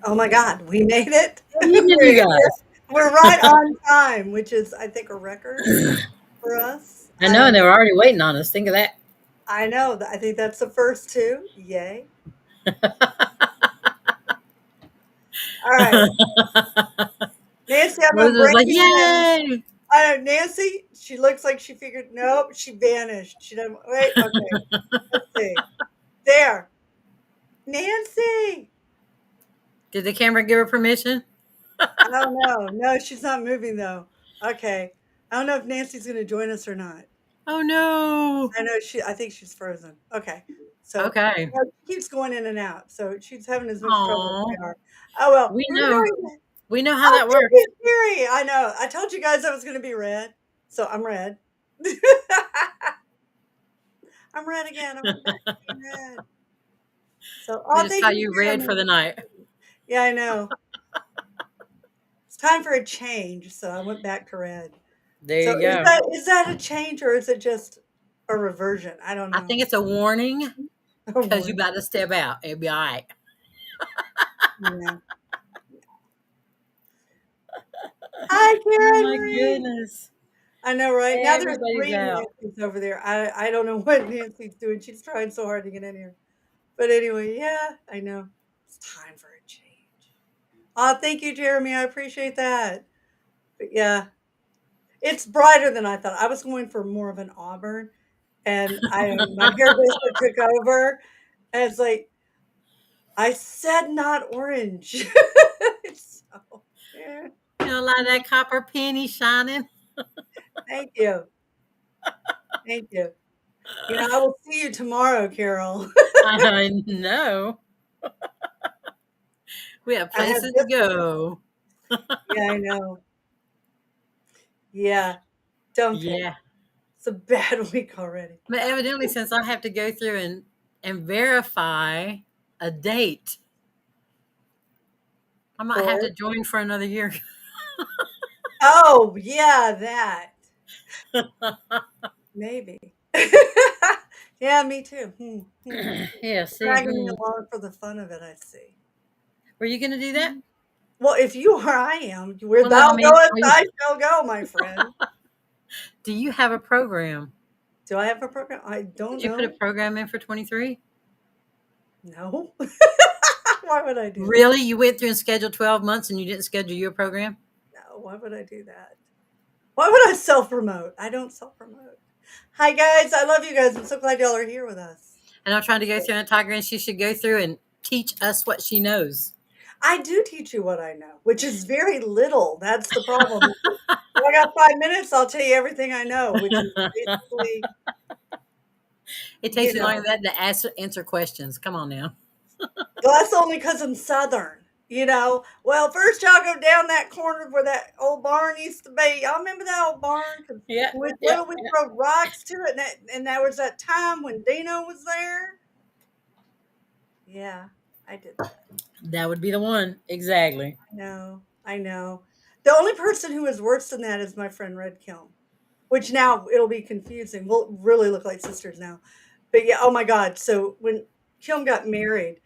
Oh my God, we made it. Good evening, you guys. We're right on time, which is, I think, a record for us. I know, and they were already waiting on us. Think of that. I know. I think that's the first two. Yay. All right. Nancy, I'm going to Rosa's bring like, you in. yay! Nancy, she looks like she figured, nope, she vanished. She doesn't, wait, okay. Let's see. There. Nancy. Did the camera give her permission? I don't know. No, she's not moving though. Okay. I don't know if Nancy's going to join us or not. Oh no. I know I think she's frozen. Okay. So Okay. she keeps going in and out. So she's having as much trouble as Aw. we are. Oh well, We we're know. going. We know how Oh, that thank you, works. Siri. I know. I told you guys I was going to be red. So I'm red. I'm red again. I went back to being red. So, We oh, just thank saw you, you red for Jeremy. the night. Yeah, I know. It's time for a change. So I went back to red. There So you go. is that a change or is it just a reversion? I don't I know. think it's a warning A because you warning. about to step out. It'll be all right. Yeah. Hi, Oh Karen my Marie. goodness. I know, right? Now there's Everybody's 3 out. Nancys over there. I don't know what Nancy's doing. She's trying so hard to get in here. But anyway, yeah, I know. It's time for a change. Oh, thank you, Jeremy. I appreciate that. But yeah, it's brighter than I thought. I was going for more of an auburn, and my hairdresser took over, and it's like I said, not orange. So, yeah, You know, like that copper penny shining. thank you, thank you. I will see you tomorrow, Carol. I know. We have I have places to this week. go. Yeah, I know. Yeah, dump it. Yeah. It's a bad week already. But evidently, since I have to go through and verify a date, I might have to For join for another year. oh yeah, that maybe. Yeah, me too. Yeah, see, Dragging me along for the fun of it. I see. were you going to do that? Well, if you are, I am. Where Well, no, I thou mean, goest, I shall go, my friend. do you have a program? Do I have a program? I don't Did you put a know. program in for 23? No. Why would I do that? Really? You went through and scheduled 12 months and you didn't schedule your program? No. Why would I do that? Why would I self promote? I don't self promote. Hi guys, I love you guys. I'm so glad y'all are here with us. And I'm trying to go through and Tiger, and she should go through and teach us what she knows. I do teach you what I know, which is very little. That's the problem. If I got 5 minutes, I'll tell you everything I know, which is basically, It takes you you longer know, than that to answer questions. Come on now. well, that's only because I'm Southern. Well, first y'all go down that corner where that old barn used to be. Y'all remember that old barn? 'Cause Yeah, when we was yeah, little, we yeah. throw rocks to it, and that was that time when Dino was there. Yeah, I did that. That would be the one. Exactly. I know, I know. The only person who is worse than that is my friend Red Kiln, which now it'll be confusing. We'll really look like sisters now. But yeah, oh my God. So when Kiln got married,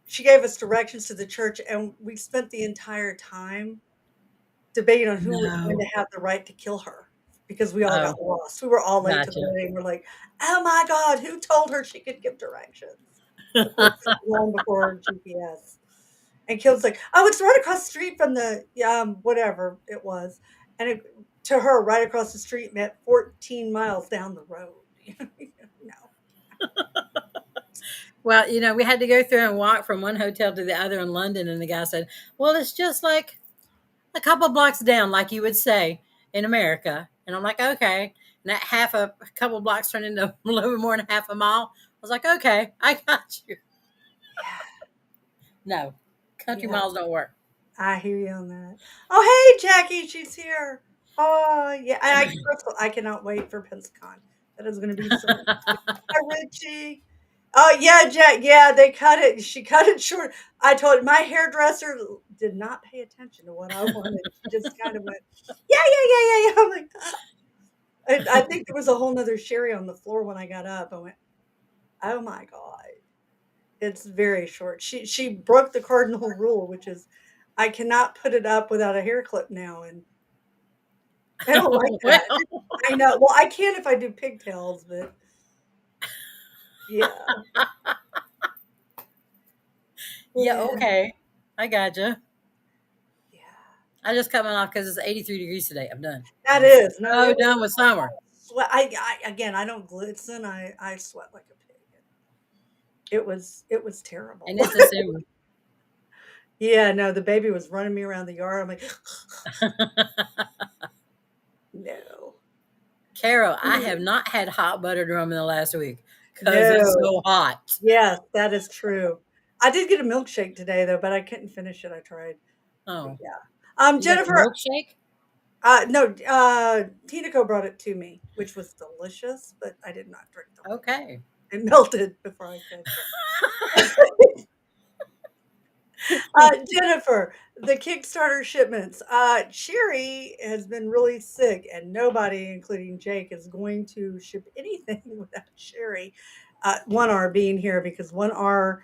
she gave us directions to the church, and we spent the entire time debating on who was going No. to have the right to kill her because we all got Oh, lost. We were all late to the gotcha. wedding. We're like, oh my God, who told her she could give directions? Of course, this was long before GPS. And Kil's like, oh, it's right across the street from the whatever it was, and to her, right across the street meant 14 miles down the road. No, Well, we had to go through and walk from one hotel to the other in London, and the guy said, "Well, it's just like a couple blocks down, like you would say in America." And I'm like, "Okay." And that a couple blocks turned into a little bit more than half a mile. I was like, "Okay, I got you." No, country yeah, miles don't work. I hear you on that. Oh, hey, Jackie, she's here. Oh, yeah, Crystal, I cannot wait for Pensacon. That is going to be so much. Hi, Richie. Oh yeah, Jack. Yeah, they cut it. She cut it short. I told my hairdresser did not pay attention to what I wanted. She just kind of went, yeah, yeah, yeah, yeah, yeah. I'm like, I think there was a whole nother Sherry on the floor when I got up. I went, oh my God. It's very short. She broke the cardinal rule, which is I cannot put it up without a hair clip now, and I don't like Well, that. I know. Well, I can if I do pigtails, but yeah, yeah, yeah, okay. I gotcha. yeah. I just cut mine off because it's 83 degrees today. I'm done. That I'm is no. so It was done with summer. sweat. I again. I don't glisten. I sweat like a pig. It was terrible. And it's December. Yeah. No, the baby was running me around the yard. I'm like, no, Carol, I have not had hot buttered rum in the last week because it's no. so hot. Yes, that is true. I did get a milkshake today though, but I couldn't finish it. I tried. But Oh, yeah. you got the Jennifer, milkshake? no, Tinaco brought it to me, which was delicious, but I did not drink the whole thing. Okay. It melted before I could. Jennifer, the Kickstarter shipments. Sherry has been really sick, and nobody, including Jake, is going to ship anything without Sherry. 1R being here because 1R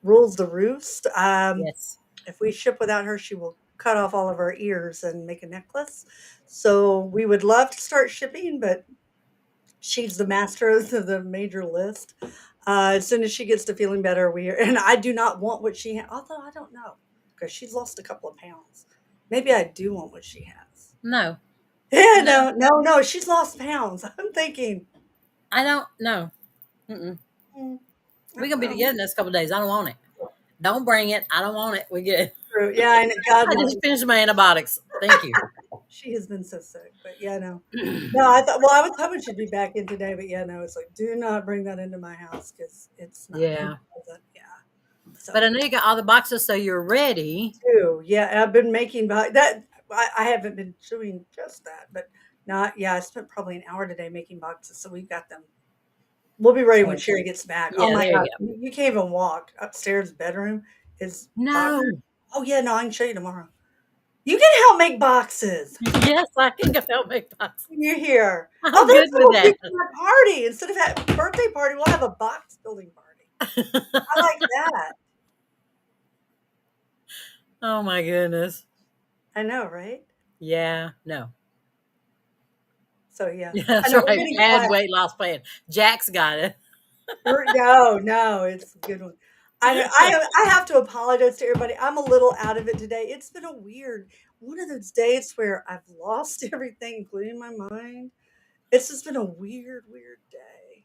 rules the roost. Yes. If we ship without her, she will cut off all of our ears and make a necklace. So we would love to start shipping, but she's the master of the major list. As soon as she gets to feeling better, and I do not want what she has, although I don't know because she's lost a couple of pounds. Maybe I do want what she has. No. Yeah, No. no, no, no. She's lost pounds. I'm thinking, I don't know. Mm-mm. mm, I We're don't gonna be know. together next couple of days. I don't want it. Don't bring it. I don't want it. We good. True. Yeah, I know. God I knows just finished my antibiotics. Thank you. she has been so sick, but yeah, no. No, I thought. Well, I was hoping she'd be back in today, but yeah, no. It's like, do not bring that into my house because it's not going to Yeah. be pleasant. Yeah. But I So know you got all the boxes, so you're ready. too. Yeah, and I've been making that. I haven't been doing just that, but not. Yeah, I spent probably an hour today making boxes, so we've got them. We'll be ready when So, Sherry gets back. Oh yeah, my there God, you go. you can't even walk upstairs. Bedroom is box. No. Oh yeah, no, I can show you tomorrow. You can help make boxes Yes, I can help make boxes. when you're here. Oh, I'm good that's what with we'll do that. for our party. Instead of having a birthday party, we'll have a box building party. I like that. Oh my goodness. I know, right? Yeah, no. So yeah, Yeah, I that's know we're right. getting Bad quiet. weight loss plan. Jack's got it. No, no, it's a good one. I have to apologize to everybody. I'm a little out of it today. It's been a weird one of those days where I've lost everything, including my mind. It's just been a weird, weird day.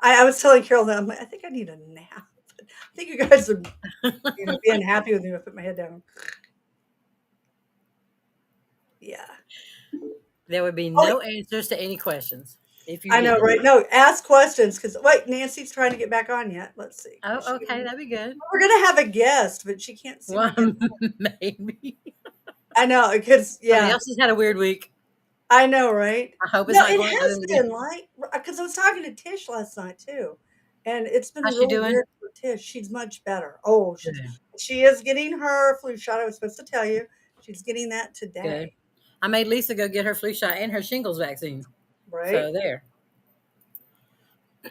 I was telling Carol that I'm like, I think I need a nap. I think you guys would, be unhappy with me if I put my head down. Yeah. There would be Oh, no answers to any questions if you I know, did. right? No, ask questions because wait, Nancy's trying to get back on yet. Let's see. Is Oh, she okay, gonna, that'd be good. we're gonna have a guest, but she can't seem to Well, get. maybe. I know because Somebody yeah, else has had a weird week. I know, right? I hope it's No, not it going on has again. been like because I was talking to Tish last night too, and it's been How's she really doing? weird for Tish. She's much better. Oh, Good. she is getting her flu shot. I was supposed to tell you. She's getting that Good. today, I made Lisa go get her flu shot and her shingles vaccine. right? So there.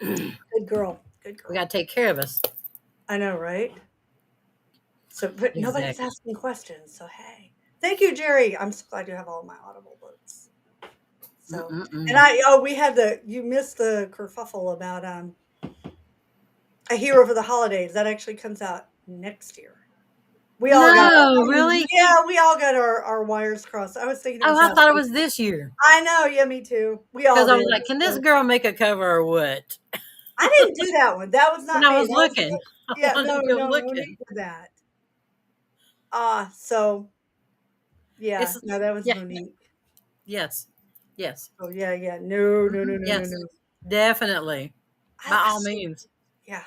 We Good girl. Good girl. got to take care of us. I know, right? So, but nobody's Exactly. asking questions. So, hey, thank you, Jerry. I'm so glad you have all my Audible books. So, and Mm-mm-mm. we had you missed the kerfuffle about A Hero for the Holidays. That actually comes out next year. We all got No, really? yeah, we all got our wires crossed. I was thinking it Oh, was I out. thought it was this year. I know, yeah, me too. We Because all I did. was like, can this So, girl make a cover or what? I didn't do that one. That was And not I me. was That was looking. I yeah, wanted no, to go no, Monique looking. did that. So yeah, It's no, that was yeah, Monique. yes. Yes. Oh yeah, yeah. No, no, no, no, no, Yes. no. Definitely. By I all still, means. yeah,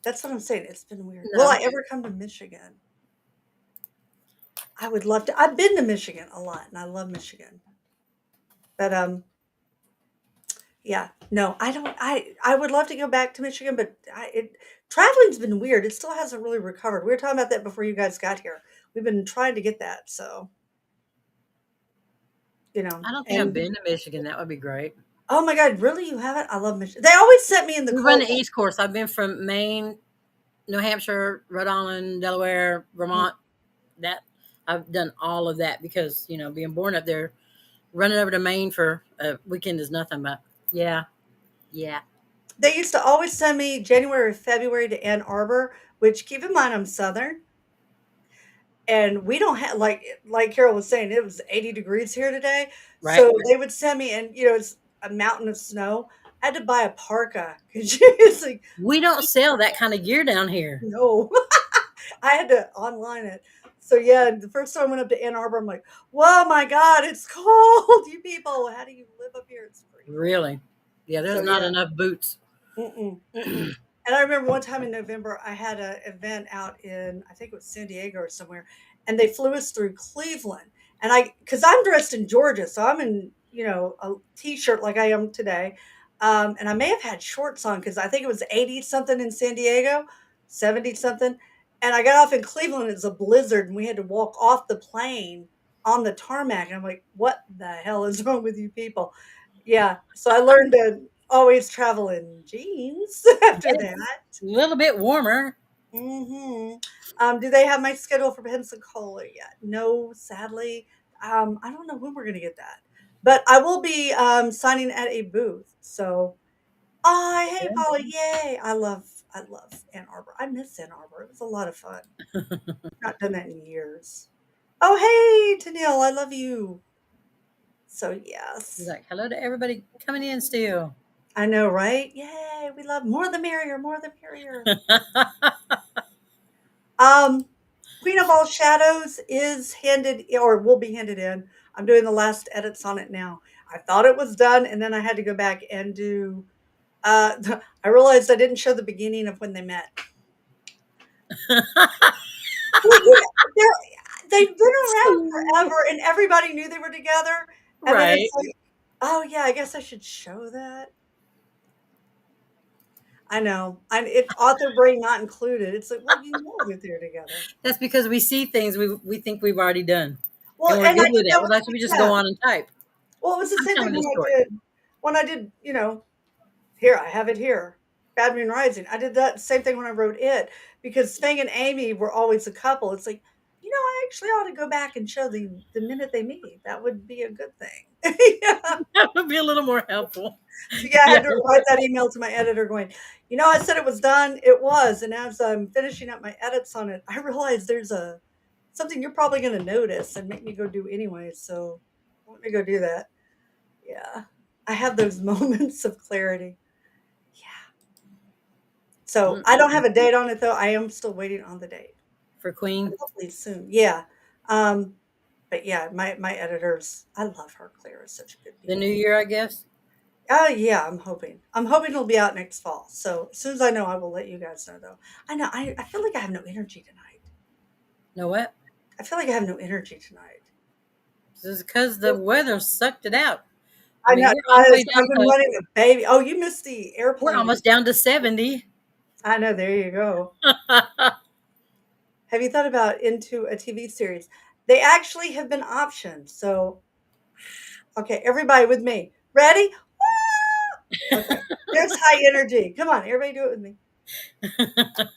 that's what I'm saying. It's been weird. Will I No. ever come to Michigan? I would love to. I've been to Michigan a lot, and I love Michigan. But yeah, no, I don't. I would love to go back to Michigan, but traveling's been weird. It still hasn't really recovered. We were talking about that before you guys got here. We've been trying to get that, so I don't think I've and been to Michigan. That would be great. oh my God, really, you haven't? I love Michigan. They always set me in the We run cold. the East Coast. I've been from Maine. New Hampshire, Rhode Island, Delaware, Mm. Vermont. That I've done all of that because being born up there, running over to Maine for a weekend is nothing. But yeah, yeah, They used to always send me January or February to Ann Arbor, which keep in mind I'm Southern, and we don't have like Carol was saying, it was 80 degrees here today. right. So they would send me, and it's a mountain of snow. I had to buy a parka because it's like, We don't sell that kind of gear down here. no. I had to online it. So yeah, the first time I went up to Ann Arbor, I'm like, whoa, my God, it's cold. You people, how do you live up here? It's freezing. Really? Yeah, there's So not yeah. enough boots. Mm-mm, mm-mm. And I remember one time in November, I had an event out in, I think it was San Diego or somewhere, and they flew us through Cleveland. And because I'm dressed in Georgia, so I'm in, a t-shirt like I am today. And I may have had shorts on because I think it was 80 something in San Diego, 70 something. And I got off in Cleveland, it was a blizzard, and we had to walk off the plane on the tarmac. And I'm like, what the hell is wrong with you people? Yeah, so I learned to always travel in jeans after It's that. a little bit warmer. Mhm. Do they have my schedule for Pensacola yet? No, sadly. I don't know when we're gonna get that, but I will be, signing at a booth, so oh, hey, Paula, yay. I love Ann Arbor. I miss Ann Arbor. It was a lot of fun. Not done that in years. Oh, hey, Tennille, I love you. So, He's yes. like, hello to everybody coming in still. I know, right? Yay, we love more the merrier, more the merrier. Um, Queen of All Shadows is handed or will be handed in. I'm doing the last edits on it now. I thought it was done, and then I had to go back and do. I realized I didn't show the beginning of when they met. Well, they've been around forever, and everybody knew they were together. And then it's Right. like, oh yeah, I guess I should show that. I know. It author brain not included. It's like, well, you know that they're together. That's because we see things we think we've already done, Well, and we're and I good did with it. that Well, with that's we just yeah. go on and type. Well, it was the I'm same thing telling when this story. I did, here, I have it here. Bad Moon Rising. I did that same thing when I wrote it because Fang and Amy were always a couple. It's like, I actually ought to go back and show the minute they meet. That would be a good thing. Yeah. That would be a little more helpful. So yeah, I Yeah. had to write that email to my editor going, I said it was done. It was. And as I'm finishing up my edits on it, I realized there's a something you're probably gonna notice and make me go do anyway. So let me go do that. Yeah. I have those moments of clarity. Yeah. So I don't have a date on it though. I am still waiting on the date. For Queen, Hopefully soon. Yeah. Um, but yeah, my editors, I love her. Claire is such a good the new bean. year, I guess. Oh yeah, I'm hoping. I'm hoping it'll be out next fall. So as soon as I know, I will let you guys know though. I know I feel like I have no energy tonight. Know what? I feel like I have no energy tonight. This is because the weather sucked it out. I I mean, know we're all the way I've down been to running a baby. Oh, you missed the we're airplane. almost down to 70. I know, there you go. Have you thought about into a TV series? They actually have been optioned. So okay, everybody with me. Ready? Okay. There's high energy. Come on, everybody do it with me.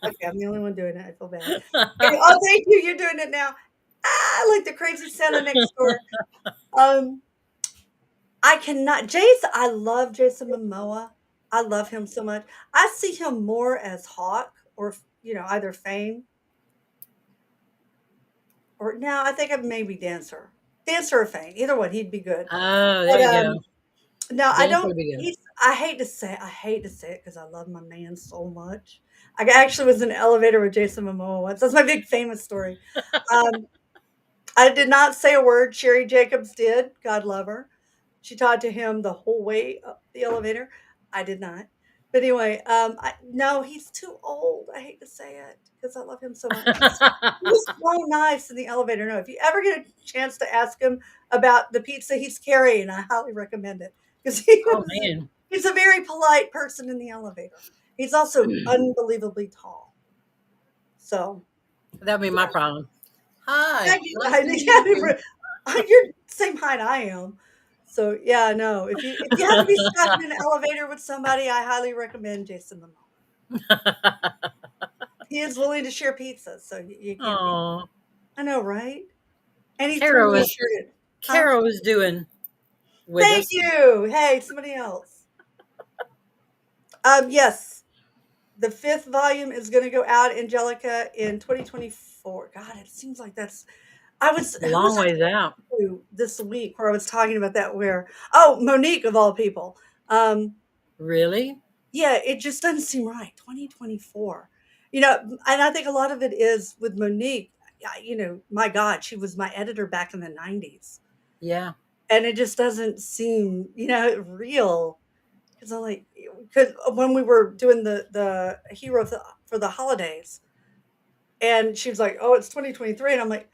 Okay, I'm the only one doing it. I feel bad. Okay, oh, thank you. You're doing it now. Ah, like the crazy Santa next door. Um, I cannot. I love Jason Momoa. I love him so much. I see him more as Hawk or either Fame or no. I think of maybe Dancer or Fame. Either one, he'd be good. Oh, there But you go. no, I Dance don't. would be good. I hate to say it because I love my man so much. I actually was in an elevator with Jason Momoa once. That's my big famous story. Um, I did not say a word. Sherry Jacobs did. God love her. She talked to him the whole way up the elevator. I did not. But anyway, no, he's too old. I hate to say it because I love him so much. He was so nice in the elevator. No, if you ever get a chance to ask him about the pizza he's carrying, I highly recommend it because Oh man, he's a very polite person in the elevator. He's also unbelievably tall. So that would be my problem. yeah, Hi, nice to meet you. yeah, you're same height I am. So yeah, no. If you have to be stuck in an elevator with somebody, I highly recommend Jason Momoa. He is willing to share pizza, so you can't be. Oh, I know, right? And he threw Carol me a was period. Huh? Carol was doing with Thank us. you. Hey, somebody else. Yes, the fifth volume is going to go out, Angelica, in 2024. God, it seems like that's. I was A who was long ways out. I talking to this week where I was talking about that? Where Monique of all people. Um, Really? yeah, it just doesn't seem right. 2024. And I think a lot of it is with Monique. My God, she was my editor back in the 90s. Yeah. And it just doesn't seem, real. Because I'm like, because when we were doing the hero for the holidays, and she was like, "Oh, it's 2023," and I'm like,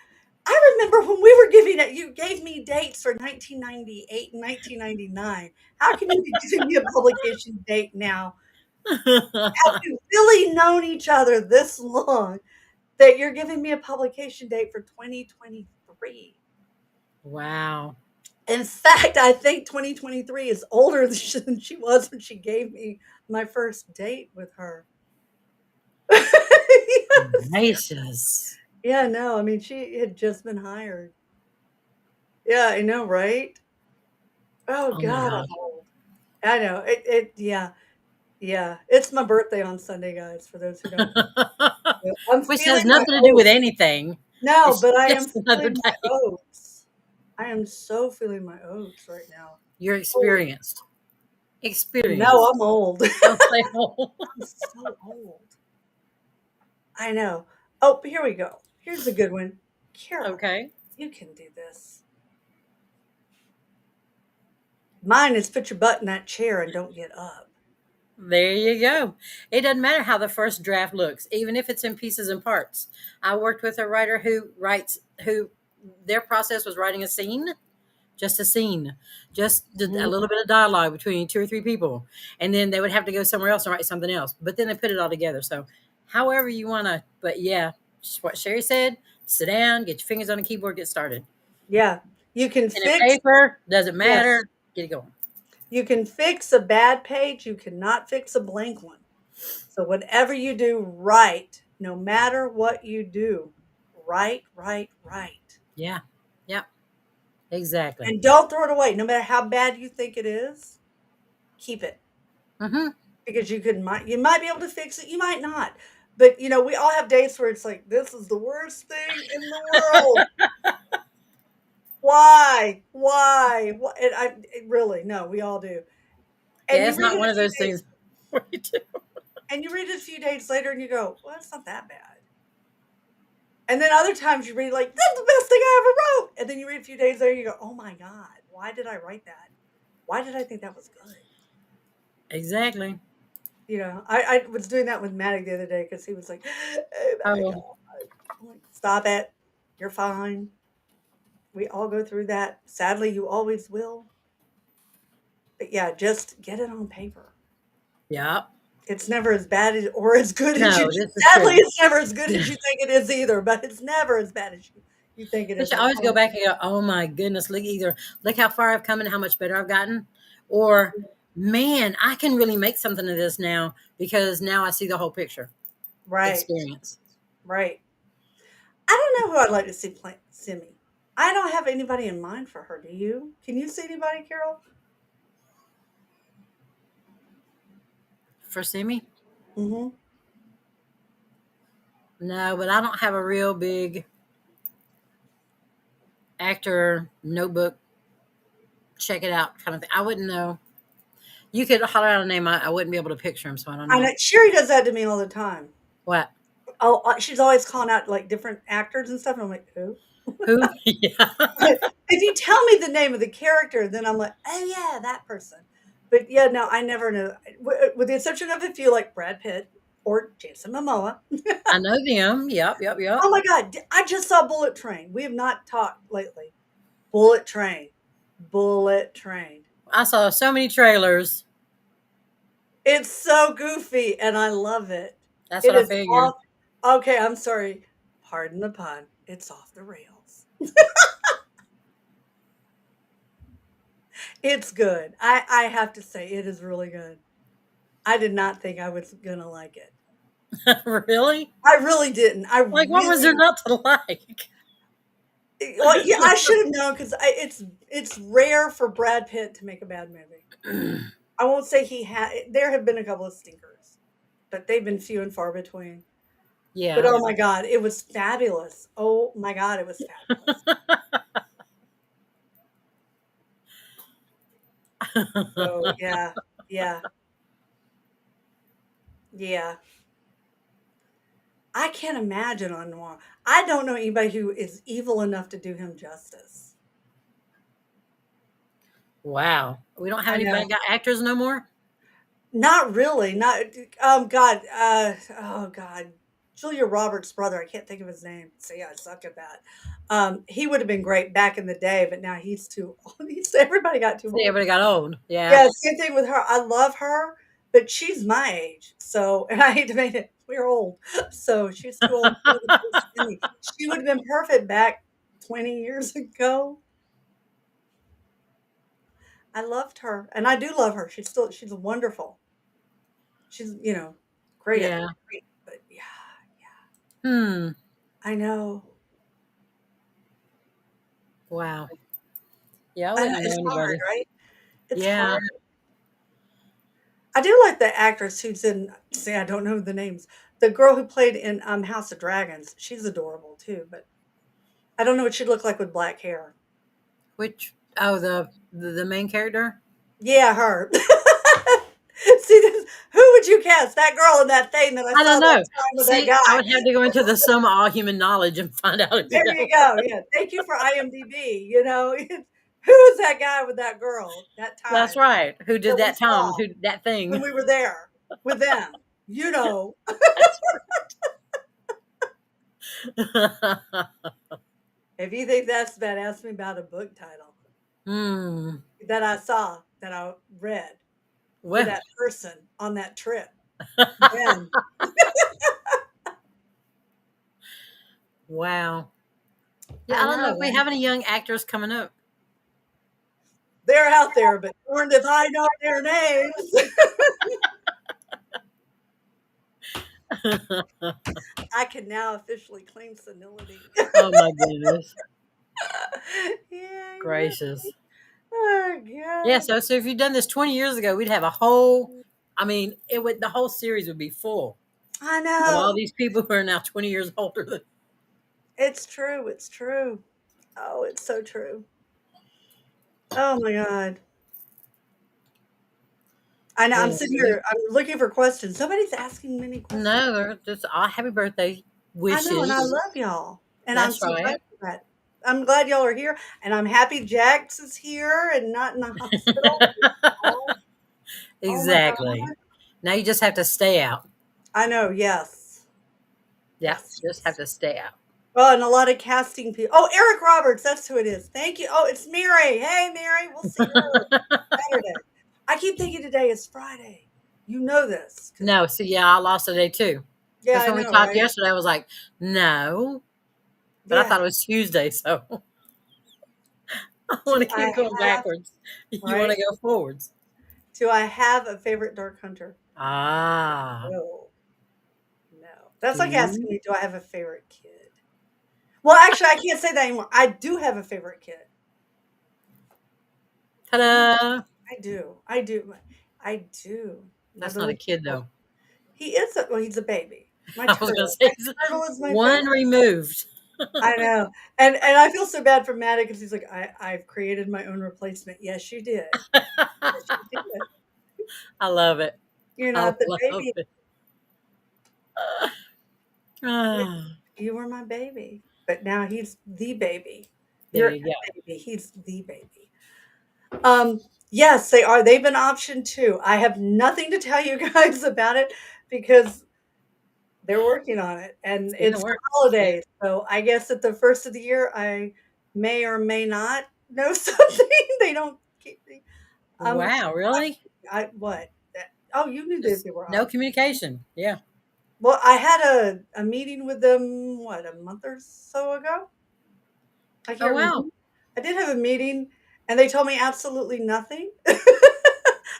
"I remember when we were giving it. You gave me dates for 1998 and 1999. How can you be giving me a publication date now? Have we really known each other this long that you're giving me a publication date for 2023?" Wow. In fact, I think 2023 is older than she was when she gave me my first date with her. Yes. Gracious. Yeah, no, I mean, she had just been hired. Yeah, I know, right? Oh Oh my god, I'm gosh. old. I know. Yeah, yeah. It's my birthday on Sunday, guys, for those who don't know. I'm Which has feeling my nothing to do with oats. anything. No, It's but I am just another feeling my day. oats. I am so feeling my oats right now. You're Holy experienced. no, Experienced. I'm old. Don't say whole. I'm so old. I know. Oh, here we go. Here's a good one. Carol, Okay. you can do this. Mine is put your butt in that chair and don't get up. There you go. It doesn't matter how the first draft looks, even if it's in pieces and parts. I worked with a writer who their process was writing a scene, just a Mhm. little bit of dialogue between two or three people. And then they would have to go somewhere else and write something else. But then they put it all together. So, however you want to, but yeah, just what Sherry said, sit down, get your fingers on the keyboard, get started. Yeah. You can Pen and fix paper, doesn't yes. matter, get it going. You can fix a bad page, you cannot fix a blank one. So whatever you do, write, no matter what you do. Write, write, write. Yeah. Yeah. Exactly. And don't throw it away. No matter how bad you think it is, keep it. Mm-hmm. Because you might be able to fix it, you might not. But we all have days where it's like, this is the worst thing in the world. Why? Why? And really, no, we all do. And Yeah, you it's read not it one a of few those days things where you do. and you read it a few days later and you go, well, it's not that bad. And then other times you read like, "That's the best thing I ever wrote," and then you read a few days later, and you go, "Oh my god, why did I write that? Why did I think that was good?" Exactly. I was doing that with Maddie the other day because he was like, "Oh my Oh, god." I'm like, "Stop it. You're fine. We all go through that. Sadly, you always will." But yeah, just get it on paper. yeah. It's never as bad as or as good as No, you this is sadly, true. it's never as good as you think it is either, but it's never as bad as you think it We is, should I always go promise. back and go, oh my goodness, look how far I've come and how much better I've gotten. Or, man, I can really make something of this now because now I see the whole picture. Right, Experience. right. I don't know who I'd like to see play Simi. I don't have anybody in mind for her. Do you? Can you see anybody, Carol? Foresee me? Mhm. No, but I don't have a real big actor notebook, check it out kind of thing. I wouldn't know. You could holler out a name, I wouldn't be able to picture him, so I don't I know. know Sherry does that to me all the time. What? Oh, she's always calling out like different actors and stuff. And I'm like, who? Who? Yeah. If you tell me the name of the character, then I'm like, oh yeah, that person. But yeah, no, I never know. With the exception of a few like Brad Pitt or Jason Momoa. I know them. Yep, yep, Oh yep. my God, I just saw Bullet Train. We have not talked lately. Bullet Train, Bullet Train. I saw so many trailers. It's so goofy and I love it. That's It what I is figured. off. Okay, I'm sorry. Pardon the pun. It's off the rails. It's good. I have to say it is really good. I did not think I was gonna like it. Really? I really didn't. I Like, what was there really not to like? well, yeah, I should have known because it's rare for Brad Pitt to make a bad movie. I won't say he had. There have been a couple of stinkers, but they've been few and far between. But Yeah. oh my god, it was fabulous. Oh my god, it was fabulous. So yeah, yeah, yeah. I can't imagine on Noir. I don't know anybody who is evil enough to do him justice. Wow. We don't have I any know. bad guy actors no more? Not really, not God, oh god, Julia Roberts' brother, I can't think of his name. See, I suck at that. He would have been great back in the day, but now he's too old. Everybody got too See, old. everybody got old. Yeah. Yeah, same thing with her. I love her, but she's my age, so and I hate to make it we're old. So she's too old to be Cindy. She would have been perfect back 20 years ago. I loved her, and I do love her. She's wonderful. She's, great at Yeah. great, but yeah, Hmm. I know. Wow. Yeah, I I know, wouldn't know it's hard, anybody. right? It's Yeah. hard. I do like the actress who's in see, I don't know the names. The girl who played in, House of Dragons, she's adorable too, but I don't know what she'd look like with black hair. Which, oh, the main character? Yeah, her. See, who would you cast? That girl in that thing that I I saw don't that know. time with that See, I guy. would have to go into the sum of all human knowledge and find out, There you go. Yeah. Thank you for IMDb. Who is that guy with that girl that That's time right. Who did that we that time? saw Who that when thing? we were there with them? You know, That's right. if you think that's bad, ask me about a book title Hmm. that I saw that I read with Well, that person on that trip. Then wow. Yeah, I I don't know know, if we right? have any young actors coming up. They're out there, but darned if I know their names. I can now officially claim senility. Oh my goodness Yeah, I know. gracious. Oh Yeah, God. so if you'd done this 20 years ago, we'd have a whole. I mean, it would the whole series would be full I of all know. these people who are now 20 years older than. It's true. It's true. Oh, it's so true. Oh my God. I know. I'm Yeah. sitting here. I'm looking for questions. Somebody's asking many questions. No, they're just all happy birthday I know, and I wishes. love y'all, and I'm That's so glad right. for that. I'm glad y'all are here, and I'm happy Jax is here and not in the hospital. Oh, oh my Exactly. God. Now you just have to stay out. I know. Yes. Yeah, Yes. just have Yes. to stay out. Well, and a lot of casting people. Oh, Eric Roberts. That's who it is. Thank you. Oh, it's Mary. Hey, Mary. We'll see her Saturday. I keep thinking today is Friday. You know this because No, see, yeah, I lost a day too. yeah, Because I when we know, talked right? yesterday, I was like, no, but I Yeah. thought it was Tuesday, so I want Do to I keep going have backwards. You want right? to go forwards. Do I have a favorite dark hunter? Ah. No, no. That's like asking Ooh. me, do I have a favorite kid? Well, actually, I can't say that anymore. I do have a favorite kid. Ta-da. I do. I do. I do. My That's not a little kid, turtle. though. He is a, well, he's a baby. My I was going to turtle. say My turtle is my one favorite. removed. I know. And I feel so bad for Maddie because he's like, I've created my own replacement. Yes, you did. Yes, you did. I love it. You're I not the love baby. it. Yeah, Ah, you were my baby. But now he's the baby. there You're you go. a baby. He's the baby. Um, yes, they are. They've been optioned too. I have nothing to tell you guys about it because they're working on it and It's in the it's the works. Yeah. holidays. So I guess at the first of the year I may or may not know something. They don't keep me. Um Wow, really? I what? Oh, you knew that Just they were no optioned. communication. Yeah. Well, I had a meeting with them, what, a month or so ago? I Oh, can't remember. wow. I did have a meeting, and they told me absolutely nothing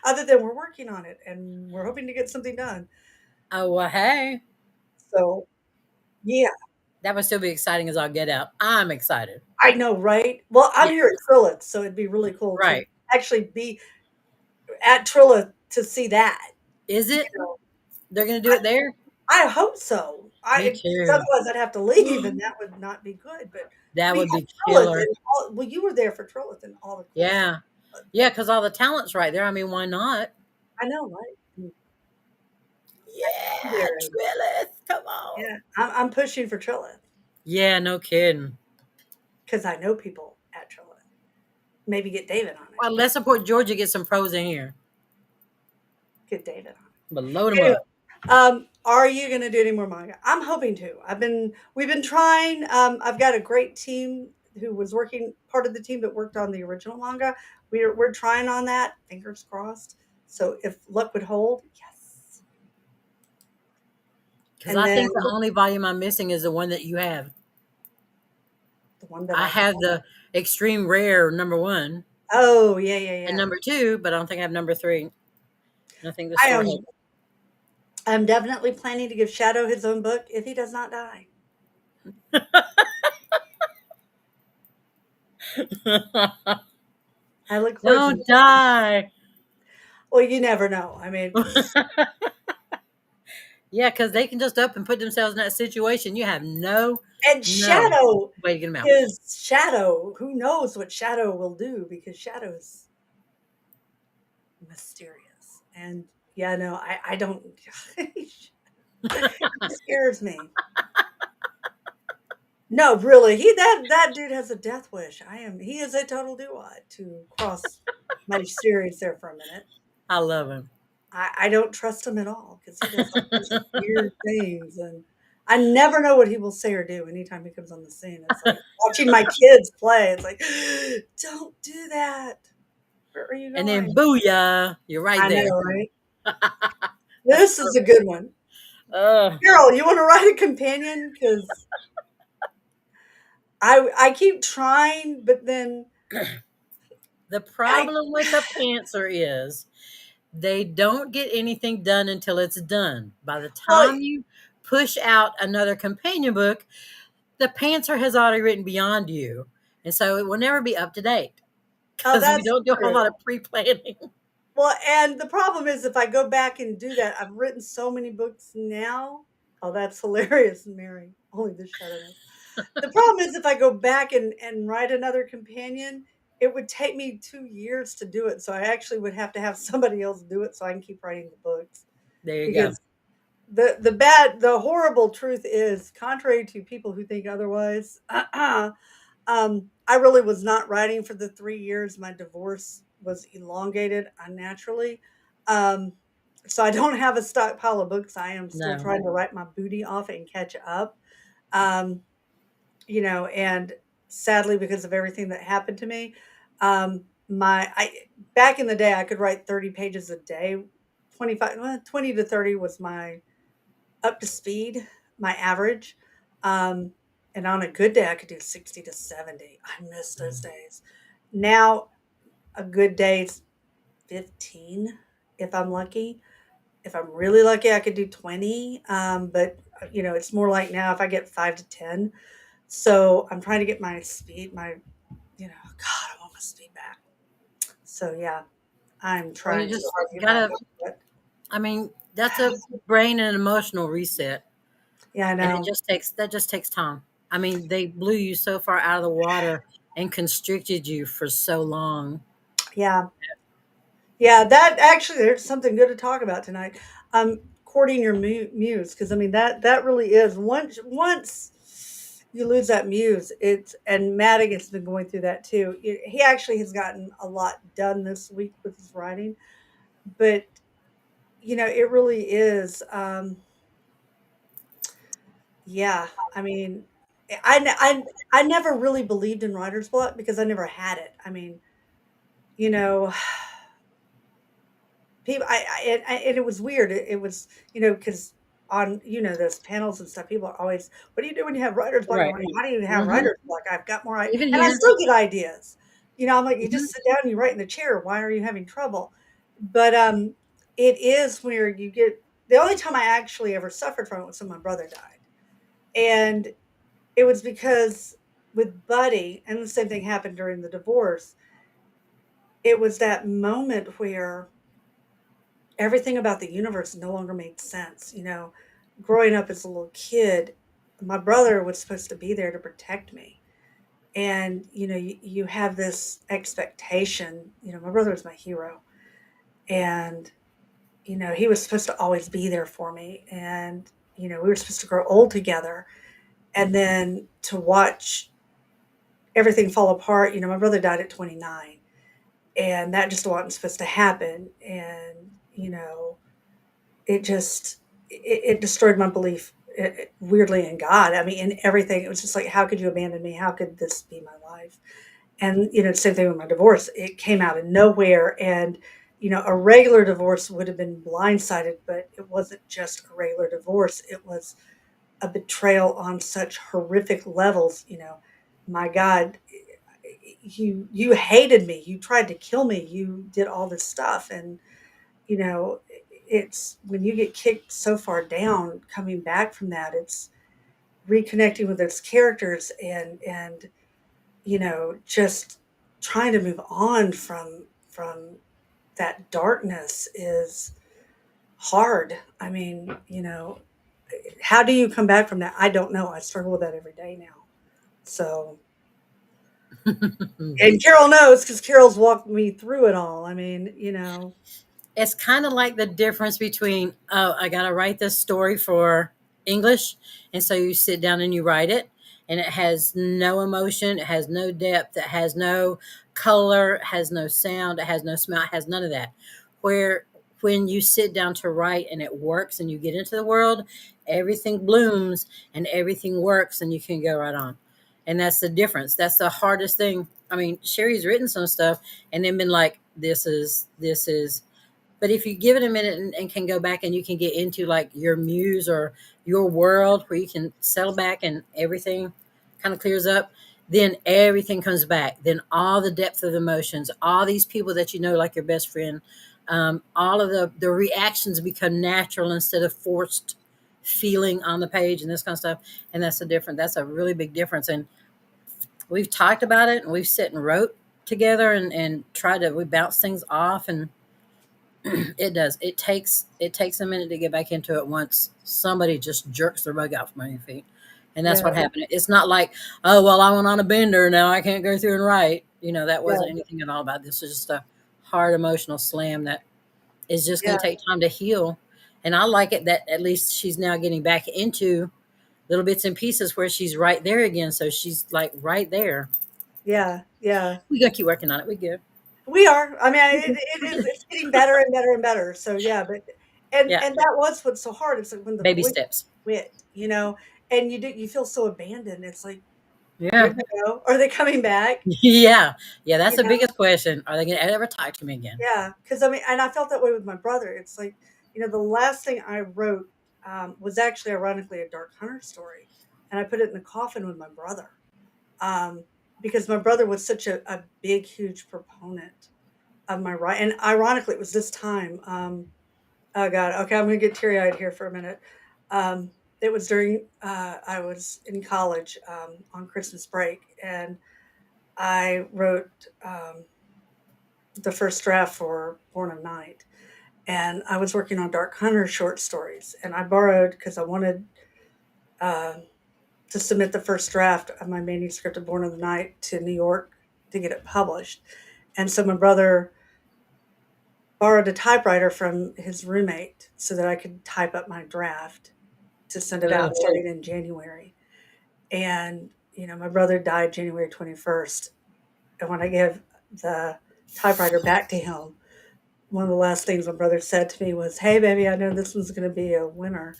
other than we're working on it and we're hoping to get something done. Oh, well, hey. So, yeah, That would still be exciting as all get out. I'm excited. I know, right? Well, I'm here at Yes. Trilla, so it'd be really cool to Right. actually be at Trilla to see that, Is you it? know? They're going to do it there? I hope so. Me I 'cause too. otherwise I'd have to leave, and that would not be good, but That we would had be Trilith killer. and all well, you were there for Trilith and all the cool stuff. Yeah. Yeah, because all the talent's right there. I mean, why not? I know, right? I be Yeah, there, Trillis. Come on. yeah, I'm pushing for Trilith Yeah, no kidding. because I know people at Trilith. Maybe get David on it. Well, let's support Georgia. Get some pros in here, Get David on but load them it. Anyway, up. are you gonna do any more manga? I'm hoping to. We've been trying. I've got a great team who was working part of the team that worked on the original manga. We're trying on that. Fingers crossed. So if luck would hold, yes. Because And I then think the only volume I'm missing is the one that you have. the one that I I have. have the extreme rare number one Oh yeah, yeah, and yeah. number two, but I don't think I have number three. And I think the I store am. I'm definitely planning to give Shadow his own book if he does not die. has. I look forward to Don't that. die. Well, you never know. I mean, Yeah, because they can just up and put themselves in that situation. You have and no Shadow way to get them out. is Shadow. Who knows what Shadow will do because Shadow's mysterious. And yeah, no, I don't. It scares me. No, really, that dude has a death wish. He is a total do-wad to cross my series there for a minute. I love him. I don't trust him at all because he does all kinds of weird things, and I never know what he will say or do anytime he comes on the scene. It's like watching my kids play. It's like, don't do that. Where are you And then going? booyah, you're right I there. know, right? That's This is a good one. uh, Carol, you want to write a companion? Because I keep trying, but then the I problem with the pantser is they don't get anything done until it's done. By the well, time you push out another companion book, the pantser has already written beyond you. And so it will never be up to date oh, because we that's don't do a whole true. lot of pre planning. Well, and the problem is if I go back and do that, I've written so many books now. Oh, that's hilarious, Mary. Only this shadow knows. The problem is if I go back and write another companion, it would take me 2 years to do it. So I actually would have to have somebody else do it so I can keep writing the books. There you go. Because the horrible truth is, contrary to people who think otherwise, I really was not writing for the 3 years. My divorce was elongated unnaturally. Um, so I don't have a stockpile of books. I am still No. trying to write my booty off and catch up. Um, and sadly, because of everything that happened to me, my I back in the day I could write 30 pages a day. 25, 20 to 30 was my up to speed, my average. Um, and on a good day, I could do 60 to 70. I miss those days. Now, a good day is 15 if I'm lucky. If I'm really lucky, I could do 20. But it's more like now if I get 5 to 10. So I'm trying to get my speed, God, I want my speed back. So yeah, I'm Well, you trying so just hard to get back gotta, up. But I mean, that's a brain and emotional reset. yeah, I And it know. just takes time. I mean, they blew you so far out of the water and constricted you for so long. Yeah. Yeah, that actually there's something good to talk about tonight. Courting your muse, because I mean that really is once you lose that muse, it's and Madigan's been going through that too. He actually has gotten a lot done this week with his writing, but it really is. Yeah, I mean, I never really believed in writer's block because I never had it. I mean, you know, people, and it was weird. It was, because on, those panels and stuff, people are always, what do you do when you have writer's block? I'm Right. like, how do you have Hmm. writer's block? I've got more, Even and I here. still get ideas. I'm like, you Hmm. just sit down and you write in the chair. Why are you having trouble? But it is where you get. the only time I actually ever suffered from it was when my brother died. And it was because with Buddy, and the same thing happened during the divorce, it was that moment where everything about the universe no longer made sense. Growing up as a little kid, my brother was supposed to be there to protect me. And, you have this expectation. My brother was my hero. And, he was supposed to always be there for me. And, we were supposed to grow old together. And then to watch everything fall apart, my brother died at 29. And that just wasn't supposed to happen. And, it just it destroyed my belief, weirdly, in God. I mean, in everything. It was just like, how could you abandon me? How could this be my life? And, the same thing with my divorce. It came out of nowhere. And, a regular divorce would have been blindsided, but it wasn't just a regular divorce. It was a betrayal on such horrific levels. My God, you hated me. You tried to kill me. You did all this stuff. And, you know, it's when you get kicked so far down, coming back from that, it's reconnecting with those characters and just trying to move on from that darkness is hard. I mean, how do you come back from that? I don't know. I struggle with that every day now. So, and Carol knows because Carol's walked me through it all. I mean, It's kind of like the difference between, oh, I got to write this story for English. And so you sit down and you write it, and it has no emotion, it has no depth, it has no color, it has no sound, it has no smell, it has none of that. Where when you sit down to write and it works and you get into the world, everything blooms and everything works and you can go right on. And that's the difference. That's the hardest thing. I mean, Sherry's written some stuff and then been like, this is, but if you give it a minute and can go back and you can get into like your muse or your world where you can settle back and everything kind of clears up, then everything comes back. Then all the depth of emotions, all these people that you know, like your best friend, all of the reactions become natural instead of forced feeling on the page and this kind of stuff. And that's a really big difference. And we've talked about it and we've sat and wrote together and tried to, we bounce things off and it does. It takes a minute to get back into it once somebody just jerks the rug out from under your feet. And that's yeah, what happened. It's not like, oh well, I went on a bender, now I can't go through and write. That yeah, wasn't anything at all about this. It's just a hard emotional slam that is just yeah, gonna take time to heal. And I like it that at least she's now getting back into little bits and pieces where she's right there again. So she's like right there. yeah, yeah. We gotta keep working on it. We good. We are. I mean, We good. it is. It's getting better and better and better. So yeah, but Yeah. and that was what's so hard. It's like when the Baby voice steps. quit, and you feel so abandoned. It's like, where'd Yeah. they go? Are they coming back? Yeah. Yeah, that's You the know? biggest question. Are they gonna ever talk to me again? Yeah, because I mean, and I felt that way with my brother. It's like, the last thing I wrote was actually ironically a Dark Hunter story, and I put it in the coffin with my brother um, because my brother was such a big, huge proponent of my right. And ironically, it was this time. Oh God, okay, I'm gonna get teary eyed here for a minute. It was during I was in college on Christmas break, and I wrote the first draft for Born of Night, and I was working on Dark Hunter short stories, and I borrowed because I wanted uh, to submit the first draft of my manuscript of Born of the Night to New York to get it published, and so my brother borrowed a typewriter from his roommate so that I could type up my draft to send it out Oh, starting in January. And, my brother died January 21st. And when I gave the typewriter back to him, one of the last things my brother said to me was, "Hey, baby, I know this one's going to be a winner.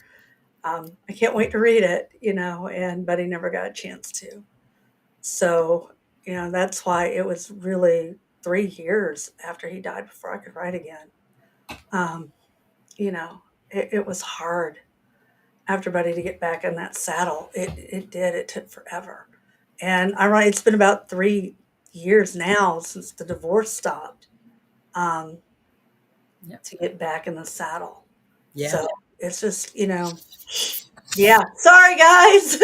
I can't wait to read it," but he never got a chance to. So, that's why it was really 3 years after he died before I could write again. Um, it was hard after Buddy to get back in that saddle. It did. It took forever. And it's been about 3 years now since the divorce stopped, um, yep. to get back in the saddle. Yeah. So It's just, yeah. Sorry, guys.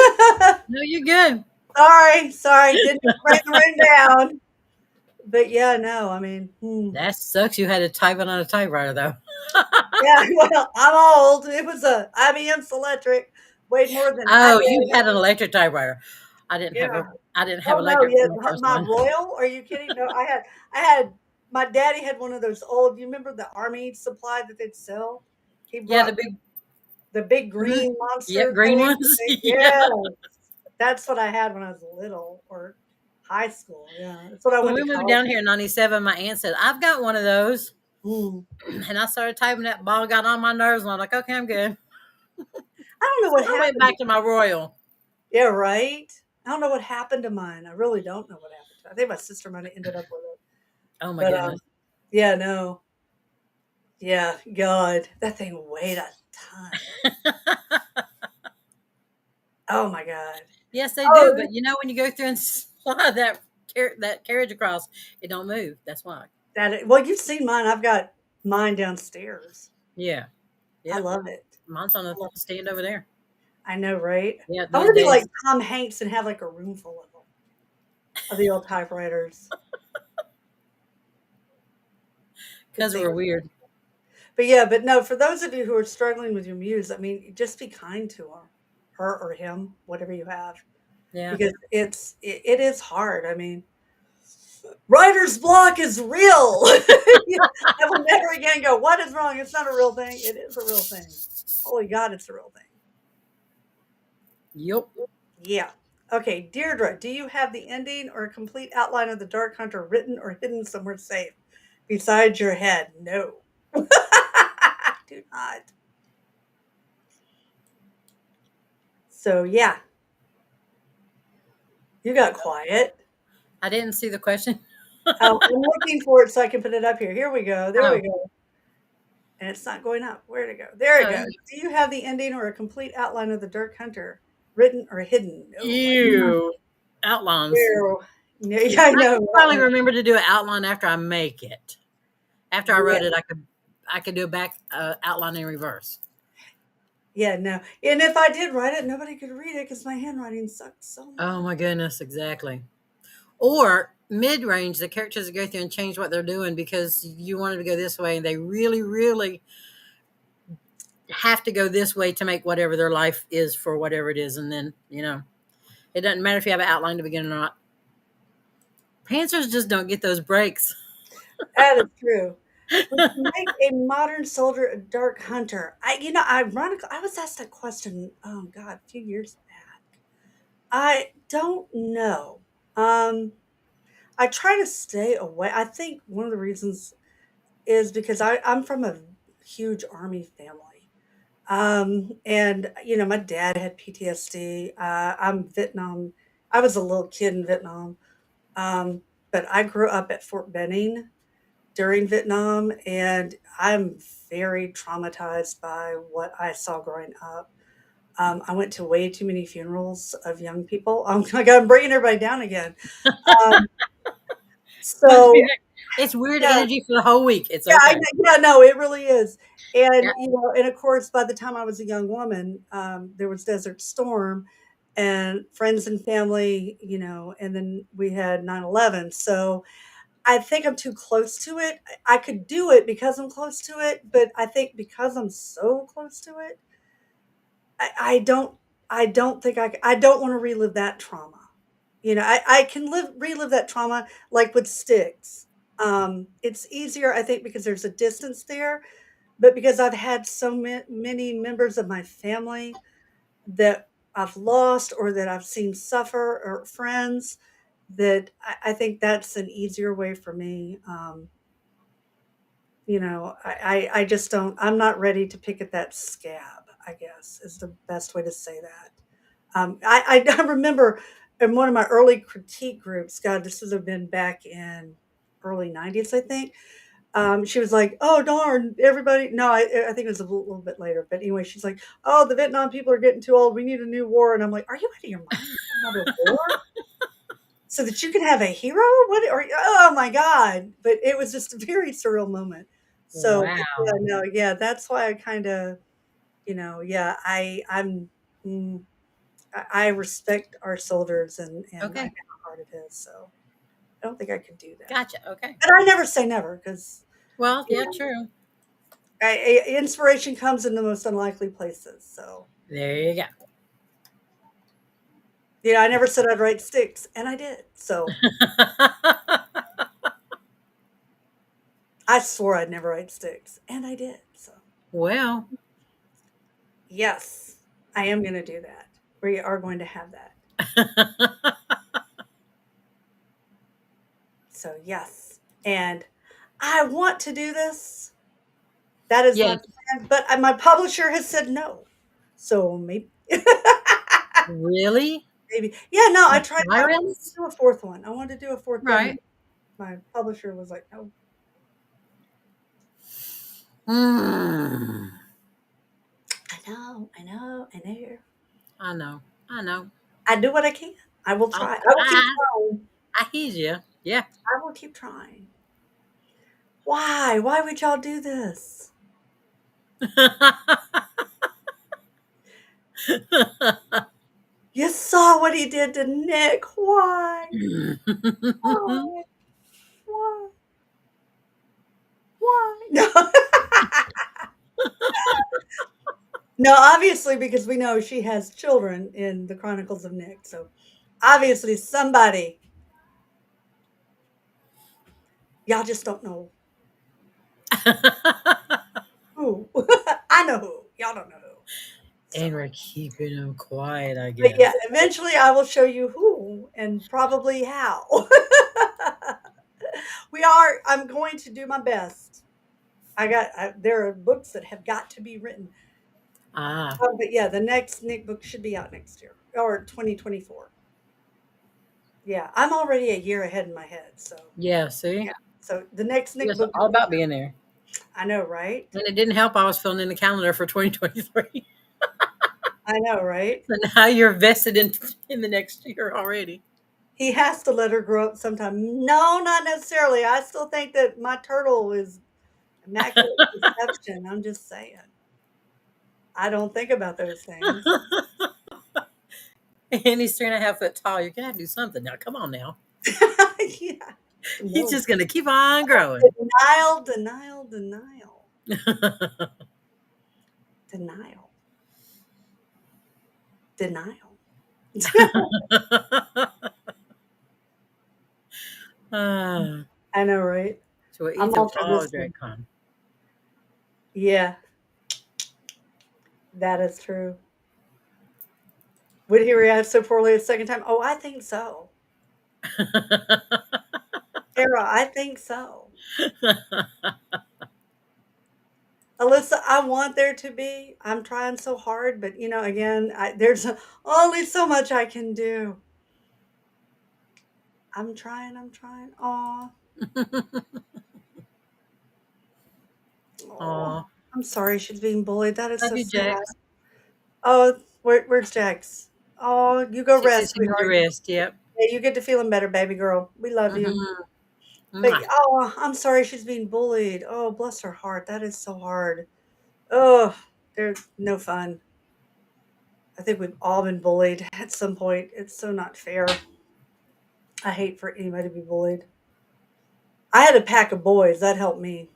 No, you're good. Sorry. Didn't write the room down. But yeah, no, I mean, That sucks. You had to type it on a typewriter, though. yeah, well, I'm old. It was a IBM Selectric, weighed more than I Oh, you did. had an electric typewriter. I didn't have Yeah. a. I didn't have Oh no, electric yeah, for my first my one. Royal? Are you kidding? No, I had my daddy had one of those old. You remember the army supply that they'd sell? He Yeah, the brought big. the big Mhm. green Yep, monster green thing. ones. Yeah. Yeah, that's what I had when I was little or high school. Yeah, that's what I When went we to moved college. down here in '97, my aunt said, "I've got one of those," Mm. and I started typing. That ball got on my nerves, and I'm like, "Okay, I'm good." I don't know So what I went happened. back to my Royal. Yeah, right. I don't know what happened to mine. I really don't know what happened to it. I think my sister might have ended up with it. Oh my But goodness. yeah, no, yeah, God, that thing weighed a ton. Oh my God. Yes, they do. Oh, But you know, when you go through and slide that carriage across, it don't move. That's why. well, you've seen mine. I've got mine downstairs. Yeah. I Yep. love it. Mine's on I the love it. stand over there. I know, right? Yeah, I those want to be like days. Tom Hanks and have like a room full of the old typewriters. Good Because thing. we're weird. But yeah, but no, for those of you who are struggling with your muse, I mean, just be kind to her or him, whatever you have, Yeah. because it is hard. I mean, writer's block is real. I will never again go, what is wrong? It's not a real thing. It is a real thing. Holy God, it's a real thing. Yep. Yeah. Okay, Deirdre, do you have the ending or a complete outline of the Dark Hunter written or hidden somewhere safe besides your head? No. Do not. So yeah, you got quiet. I didn't see the question. Oh, I'm looking for it so I can put it up here. Here we go. There we Oh, go. And it's not going up. Where'd it go? There it oh, goes. Do you have the ending or a complete outline of the Dark Hunter written or hidden? No, I do not. ew. Outlines. No. No, yeah, I I know. could probably remember to do an outline after I make it. After I Yeah. wrote it, I could do a back outline in reverse. Yeah, no. And if I did write it, nobody could read it because my handwriting sucks so Oh much. my goodness, exactly. Or mid range, the characters go through and change what they're doing because you wanted to go this way, and they really, really have to go this way to make whatever their life is for whatever it is, and then it doesn't matter if you have an outline to begin or not. Pantsers just don't get those breaks. That is true. Would you make a modern soldier a dark hunter? Ironically, I was asked that question, oh God, a few years back. I don't know. Um, I try to stay away. I think one of the reasons is because I'm from a huge army family. And my dad had PTSD. I'm Vietnam. I was a little kid in Vietnam. But I grew up at Fort Benning during Vietnam, and I'm very traumatized by what I saw growing up. I went to way too many funerals of young people. Oh my God, I'm bringing everybody down again. Um, Must be so like, it's weird yeah, energy for the whole week. It's yeah, okay. yeah, no, it really is. Yeah. And of course, by the time I was a young woman, there was Desert Storm and friends and family, and then we had 9/11. So I think I'm too close to it. I could do it because I'm close to it, but I think because I'm so close to it, I don't I don't think I don't wanna relive that trauma. I can relive that trauma, like, with sticks. It's easier, I think, because there's a distance there, but because I've had so many members of my family that I've lost or that I've seen suffer or friends that I think that's an easier way for me. I just don't I'm not ready to pick at that scab, I guess, is the best way to say that. I I remember in one of my early critique groups, God, this would have been back in early '90s, I think. She was like, "Oh, darn, everybody." No, I think it was a little bit later. But anyway, she's like, "Oh, the Vietnam people are getting too old. We need a new war." And I'm like, "Are you out of your mind? Another war? So that you can have a hero? What? Or oh my God!" But it was just a very surreal moment. So, but yeah, Wow. no, yeah, that's why I kind of. Yeah, mm, I respect our soldiers, and I know Okay. how hard it is, so I don't think I could do that. Gotcha. Okay. But I never say never because Well, you yeah, know, true. inspiration comes in the most unlikely places. So There you I never said I'd write sticks, and I did. So go. I swore I'd never write sticks, and I did. So Well. yes, I am going to do that. We are going to have that. So yes, and I want to do this. That is my Yes. plan, but my publisher has said no. So maybe Really? maybe. Yeah, no, I wanted to Sirens? do a fourth one. I wanted to do a fourth one, but Right. my publisher was like, "No." Mm. I know, I know, I know. I know. I know. I do what I can. I will I, try. I will keep I, trying. I hear you. Yeah. I will keep trying. Why? Why would y'all do this? You saw what he did to Nick. Why? Why? Why? Why? No. No, obviously, because we know she has children in the Chronicles of Nick. So obviously, somebody, y'all just don't know who. I know who. Y'all don't know who. So, And we're keeping them quiet, I but yeah, guess. eventually I will show you who and probably how. I'm going to do my best. There are books that have got to be written. Ah, But yeah, the next Nick book should be out next year or 2024. Yeah, I'm already a year ahead in my head. So yeah. yeah, See, so the next Nick it's book, all about being there. I know, right? And it didn't help. I was filling in the calendar for 2023. I know, right? So now you're vested in the next year already. He has to let her grow up sometime. No, not necessarily. I still think that my turtle is immaculate conception. I'm just saying. I don't think about those things. And he's 3.5 foot tall. You're gonna have to do something now. Come on now. Yeah. He's No. just gonna keep on growing. Denial, denial, denial, denial, denial. Ah, I know, right? so we'll I'm eat them all for all, this one. Dracon. Yeah, that is true. Would he react so poorly a second time? Oh, I think so. Tara, I think so. Alyssa, I want there to be. I'm trying so hard, but again, there's only so much I can do. I'm trying. I'm trying. Aw. Oh, Aw, I'm sorry she's being bullied. That is love so you, sad. Jax. Oh, where's Jax? Oh, you go She rest, says she needs a sweetheart. rest. Yep. Yeah, you get to feeling better, baby girl. We love you. But Mm-hmm. oh, I'm sorry she's being bullied. Oh, bless her heart. That is so hard. Oh, they're no fun. I think we've all been bullied at some point. It's so not fair. I hate for anybody to be bullied. I had a pack of boys. That helped me.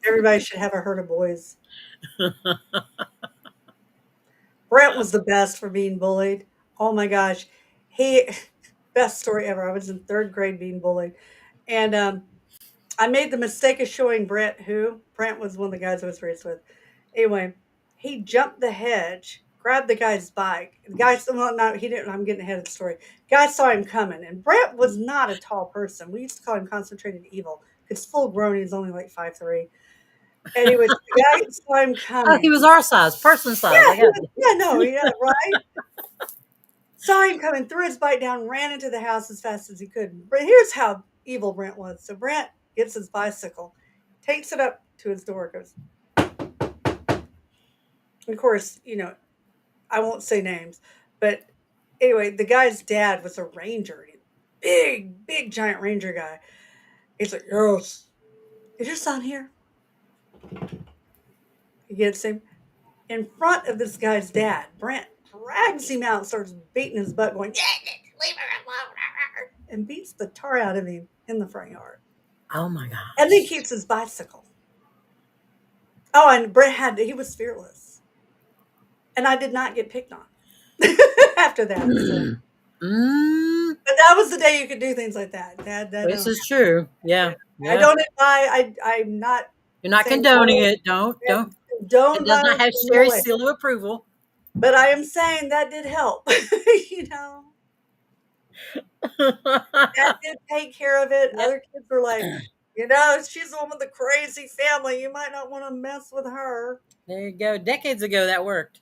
Everybody should have a herd of boys. Brent was the best for being bullied. Oh my gosh. He best story ever. I was in third grade being bullied. And I made the mistake of showing Brent who. Brent was one of the guys I was raised with. Anyway, he jumped the hedge, grabbed the guy's bike. The guy, well, no, he didn't. I'm getting ahead of the story. Guy saw him coming, and Brent was not a tall person. We used to call him concentrated evil because full grown, he's only like 5'3". Anyways, the guy saw him Oh, he coming. was our size, person size. Yeah, I got yeah, no, yeah, right. Saw him coming, threw his bike down, ran into the house as fast as he could. But here's how evil Brent was. So Brent gets his bicycle, takes it up to his door, goes. Of course, I won't say names, but anyway, the guy's dad was a ranger, big, big, giant ranger guy. He's like, "Yes, is your son here?" He gets him. in front of this guy's dad. Brent drags him out and starts beating his butt, going, "Yeah, leave her alone," and beats the tar out of him in the front yard. Oh my And then gosh. keeps his bicycle. Oh, and Brent he was fearless. And I did not get picked on after that. So, Mm, but that was the day you could do things like that. That this don't is true. Yeah. I Yeah. don't advise. I'm not You're not saying condoning it. Don't. It condone does not violence have in no Sherry's way, seal of approval. but I am saying that did help. you know, that did take care of it. Yep. Other kids were like, she's the one with the crazy family. You might not want to mess with her. There you go. Decades ago, that worked.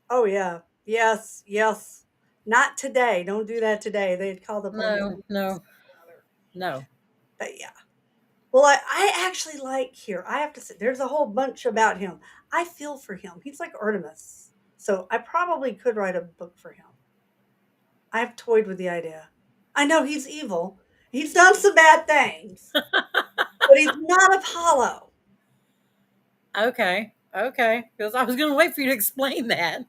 Oh yeah, yes, yes. Not today. Don't do that today. They'd call the police. No, no, no. But yeah. Well, I actually like here. I have to say, there's a whole bunch about him. I feel for him. He's like Artemis. So I probably could write a book for him. I've toyed with the idea. I know he's evil. He's done some bad things, but he's not Apollo. Okay, okay. Because I was going to wait for you to explain that. He's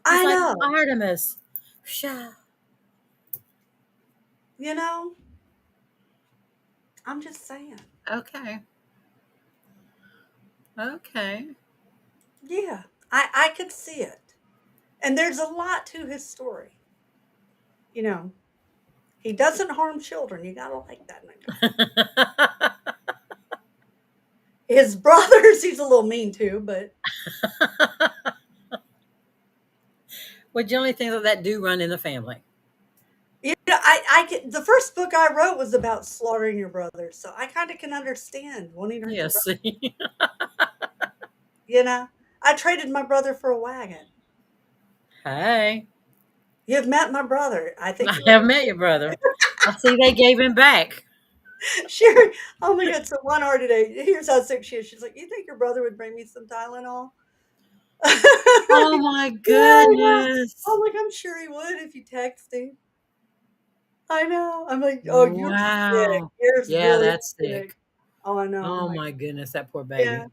I like know. Artemis. Psha. You know, I'm just saying. Okay, okay. Yeah, I could see it. And there's a lot to his story. You know, he doesn't harm children. You got to like that in a guy. His brothers, he's a little mean too, but Well, generally things like that do run in the family. the first book I wrote was about slaughtering your brothers, so I kind of can understand wanting to hurt your Yes. brother. You know, I traded my brother for a wagon. Hey, You've met my brother. I think I you have would. met your brother. I see they gave him back. Sure. Oh my God. So one hour today. Here's how sick she is. She's like, "You think your brother would bring me some Tylenol?" Oh my Yeah, I know. goodness. I'm like, I'm sure he would if you text him. I know. I'm like, oh, you're sick. Wow. You're Yeah, really that's sick. sick. Oh, I know. I'm Oh like, my goodness, that poor yeah. baby.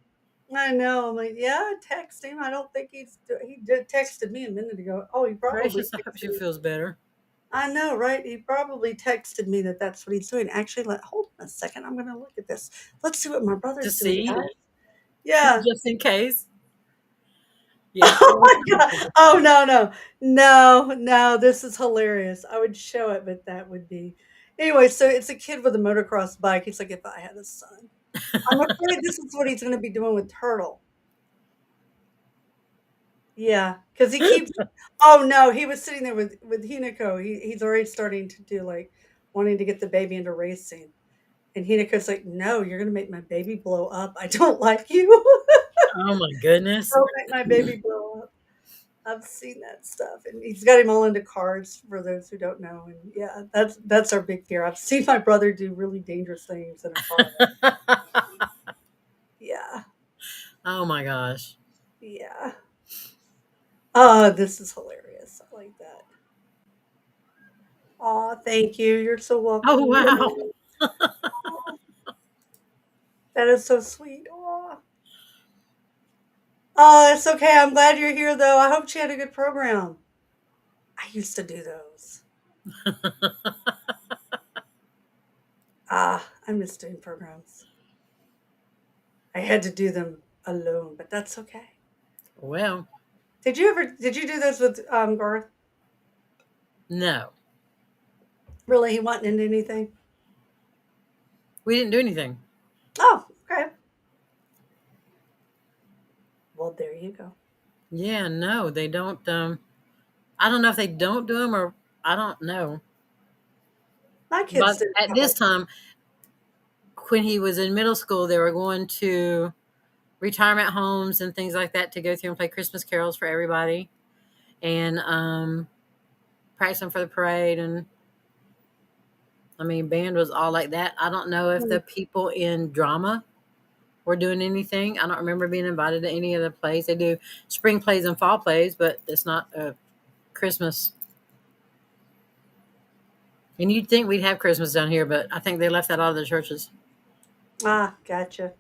I know. I'm like, yeah, text him. I don't think he did texted me a minute ago. Oh, he probably Gracious, I hope she texted me. feels better. I know, right? He probably texted me that that's what he's doing. Actually, hold on a second. I'm going to look at this. Let's see what my To brother's doing, see, guys. Yeah. just in case. Yes, Oh very my God. comfortable. Oh no, no. No, no, this is hilarious. I would show it, but that would be anyway. So it's a kid with a motocross bike. He's like, if I had a son. I'm afraid this is what he's going to be doing with Turtle. Yeah, because he keeps. Oh no, he was sitting there with Hinako. He's already starting to do like wanting to get the baby into racing, and Hinako's like, "No, you're going to make my baby blow up. I don't like you. Oh my goodness. Don't make my baby blow up." I've seen that stuff, and he's got him all into cards for those who don't know. And yeah, that's our big fear. I've seen my brother do really dangerous things in a car. Yeah, Oh my gosh. yeah. Oh, this is hilarious. I like that. Oh, thank you. You're so Oh welcome. wow. Aw, that is so sweet. Oh, it's okay. I'm glad you're here, though. I hope she had a good program. I used to do those. I miss doing programs. I had to do them alone, but that's okay. Well, Did you do those with Garth? no. Really, he wasn't into anything? We didn't do anything. Oh, okay. Well, there you go. Yeah, no, they don't I don't know if they don't do them or I don't know. My kids But did a at couple. this time, when he was in middle school, they were going to retirement homes and things like that to go through and play Christmas carols for everybody and practicing for the parade. And I mean, band was all like that. I don't know if Mm. the people in drama were doing anything. I don't remember being invited to any of the plays. They do spring plays and fall plays, but it's not Christmas. And you'd think we'd have Christmas down here, but I think they left that out of the churches. Ah, gotcha.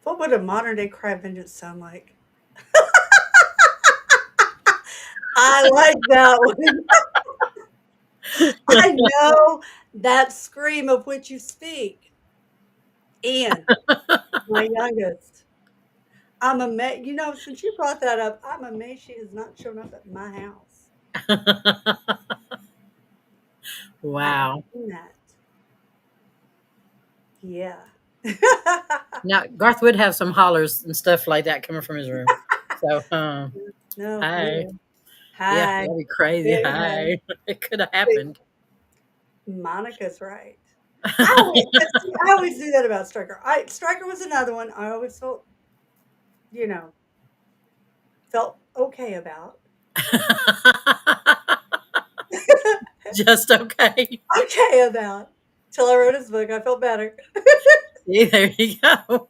What would a modern day cry of vengeance sound like? I like that one. I know that scream of which you speak. Ian, my youngest. I'm amazed. You know, since you brought that up, I'm amazed she has not shown up at my house. I have Wow. seen that. Yeah. Now Garth would have some hollers and stuff like that coming from his room. So, No, hi. anyway. Yeah, Hi. that'd be crazy. Big hi. Hi. It could have Big happened. Monica's right. I always do that about Stryker. Stryker was another one I always you know, felt okay about. Just okay. Okay about. Till I wrote his book, I felt better. See, there you go.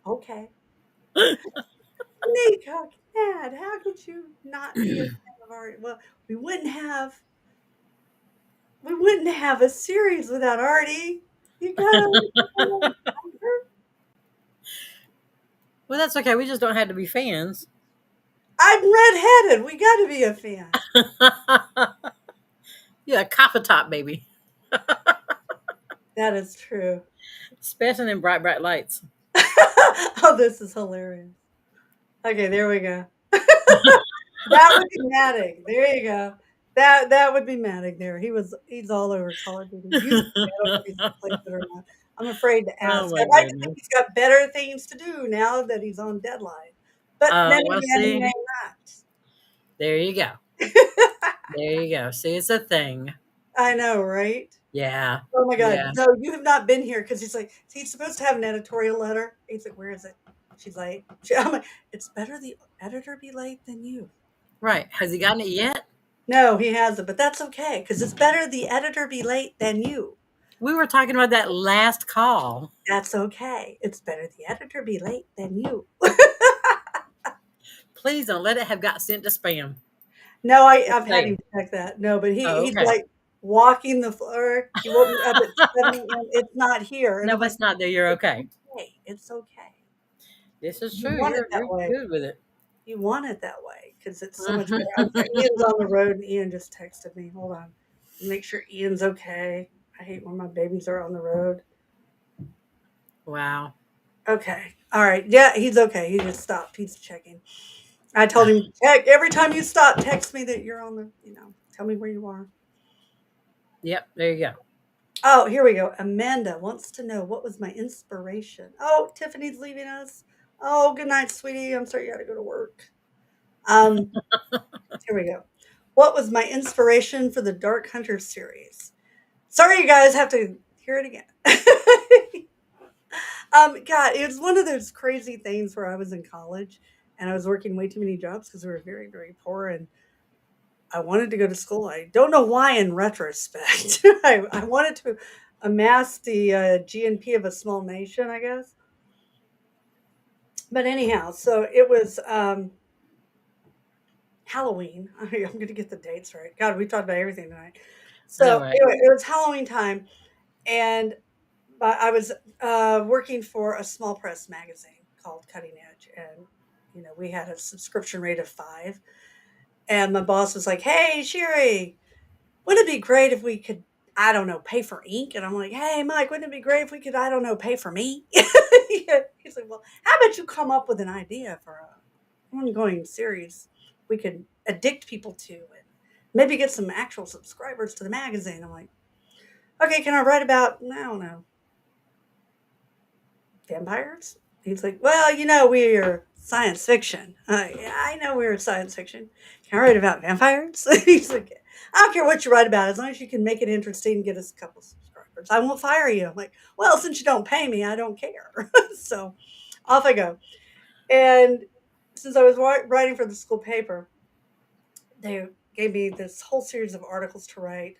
Okay. Nico, Dad, how could you not be a fan of art? Well, we wouldn't have we wouldn't have a series without Artie. You gotta understand, Stryker. Well, that's okay. We just don't have to be fans. I'm redheaded. We gotta be a fan. Yeah, copper top, baby. That is true. Especially in bright, bright lights. Oh, this is hilarious. Okay, there we go. That would be Maddie. There you go. That would be Maddie there. He's all over Call of Duty. Used to be. I don't know if he still plays it or not. I'm afraid to Oh ask. my I'd like to think goodness. he's got better things to do now that he's on deadline. But then Well, again, he may see, there you go. not. There you go. See, it's a thing. I know, right? Yeah. Oh my God. Yeah. No, you have not been here because he's like, he's supposed to have an editorial letter. He's like, where is it? She's like, I'm like, it's better the editor be late than you. Right. Has he gotten it yet? No, he hasn't, but that's okay because it's better the editor be late than you. We were talking about that last call. That's okay. It's better the editor be late than you. Please don't let it have got sent to spam. No, Just I've had him saying. check that. No, but Oh, he's okay. like walking the floor. He woke me up at 7 a.m. It's not here. And No, I'm like, it's not there. You're it's okay. okay. It's okay. This is You true. want it that You're way. good with it. You want it that way because it's so much better. I'm sorry, Mhm. Ian's on the road and Ian just texted me. Hold on. Make sure Ian's okay. I hate when my babies are on the road. Wow. Okay. All right. Yeah, he's okay. He just stopped. He's checking. I told him, heck, every time you stop, text me that you're on tell me where you are. Yep. There you go. Oh, here we go. Amanda wants to know what was my inspiration. Oh, Tiffany's leaving us. Oh, good night, sweetie. I'm sorry you got to go to work. Um, Here we go. What was my inspiration for the Dark Hunter series? Sorry, you guys have to hear it again. God, it was one of those crazy things where I was in college and I was working way too many jobs because we were very, very poor and I wanted to go to school. I don't know why in retrospect. I wanted to amass the GNP of a small nation, I guess. But anyhow, so it was Halloween. I'm going to get the dates right. God, we talked about everything tonight. All So right. anyway, it was Halloween time, and I was working for a small press magazine called Cutting Edge, and we had a subscription rate of 5. And my boss was like, "Hey, Sherry, wouldn't it be great if we could, I don't know, pay for ink?" And I'm like, "Hey, Mike, wouldn't it be great if we could, I don't know, pay for me?" He's like, "Well, how about you come up with an idea for a ongoing series we could addict people to and maybe get some actual subscribers to the magazine?" I'm like, "Okay, can I write about, I don't know, vampires?" He's like, "Well, we're science fiction." Yeah, I know we're science fiction. Can I write about vampires? He's like, "I don't care what you write about, as long as you can make it interesting and get us a couple subscribers. I won't fire you." I'm like, "Well, since you don't pay me, I don't care." So off I go. And since I was writing for the school paper, they gave me this whole series of articles to write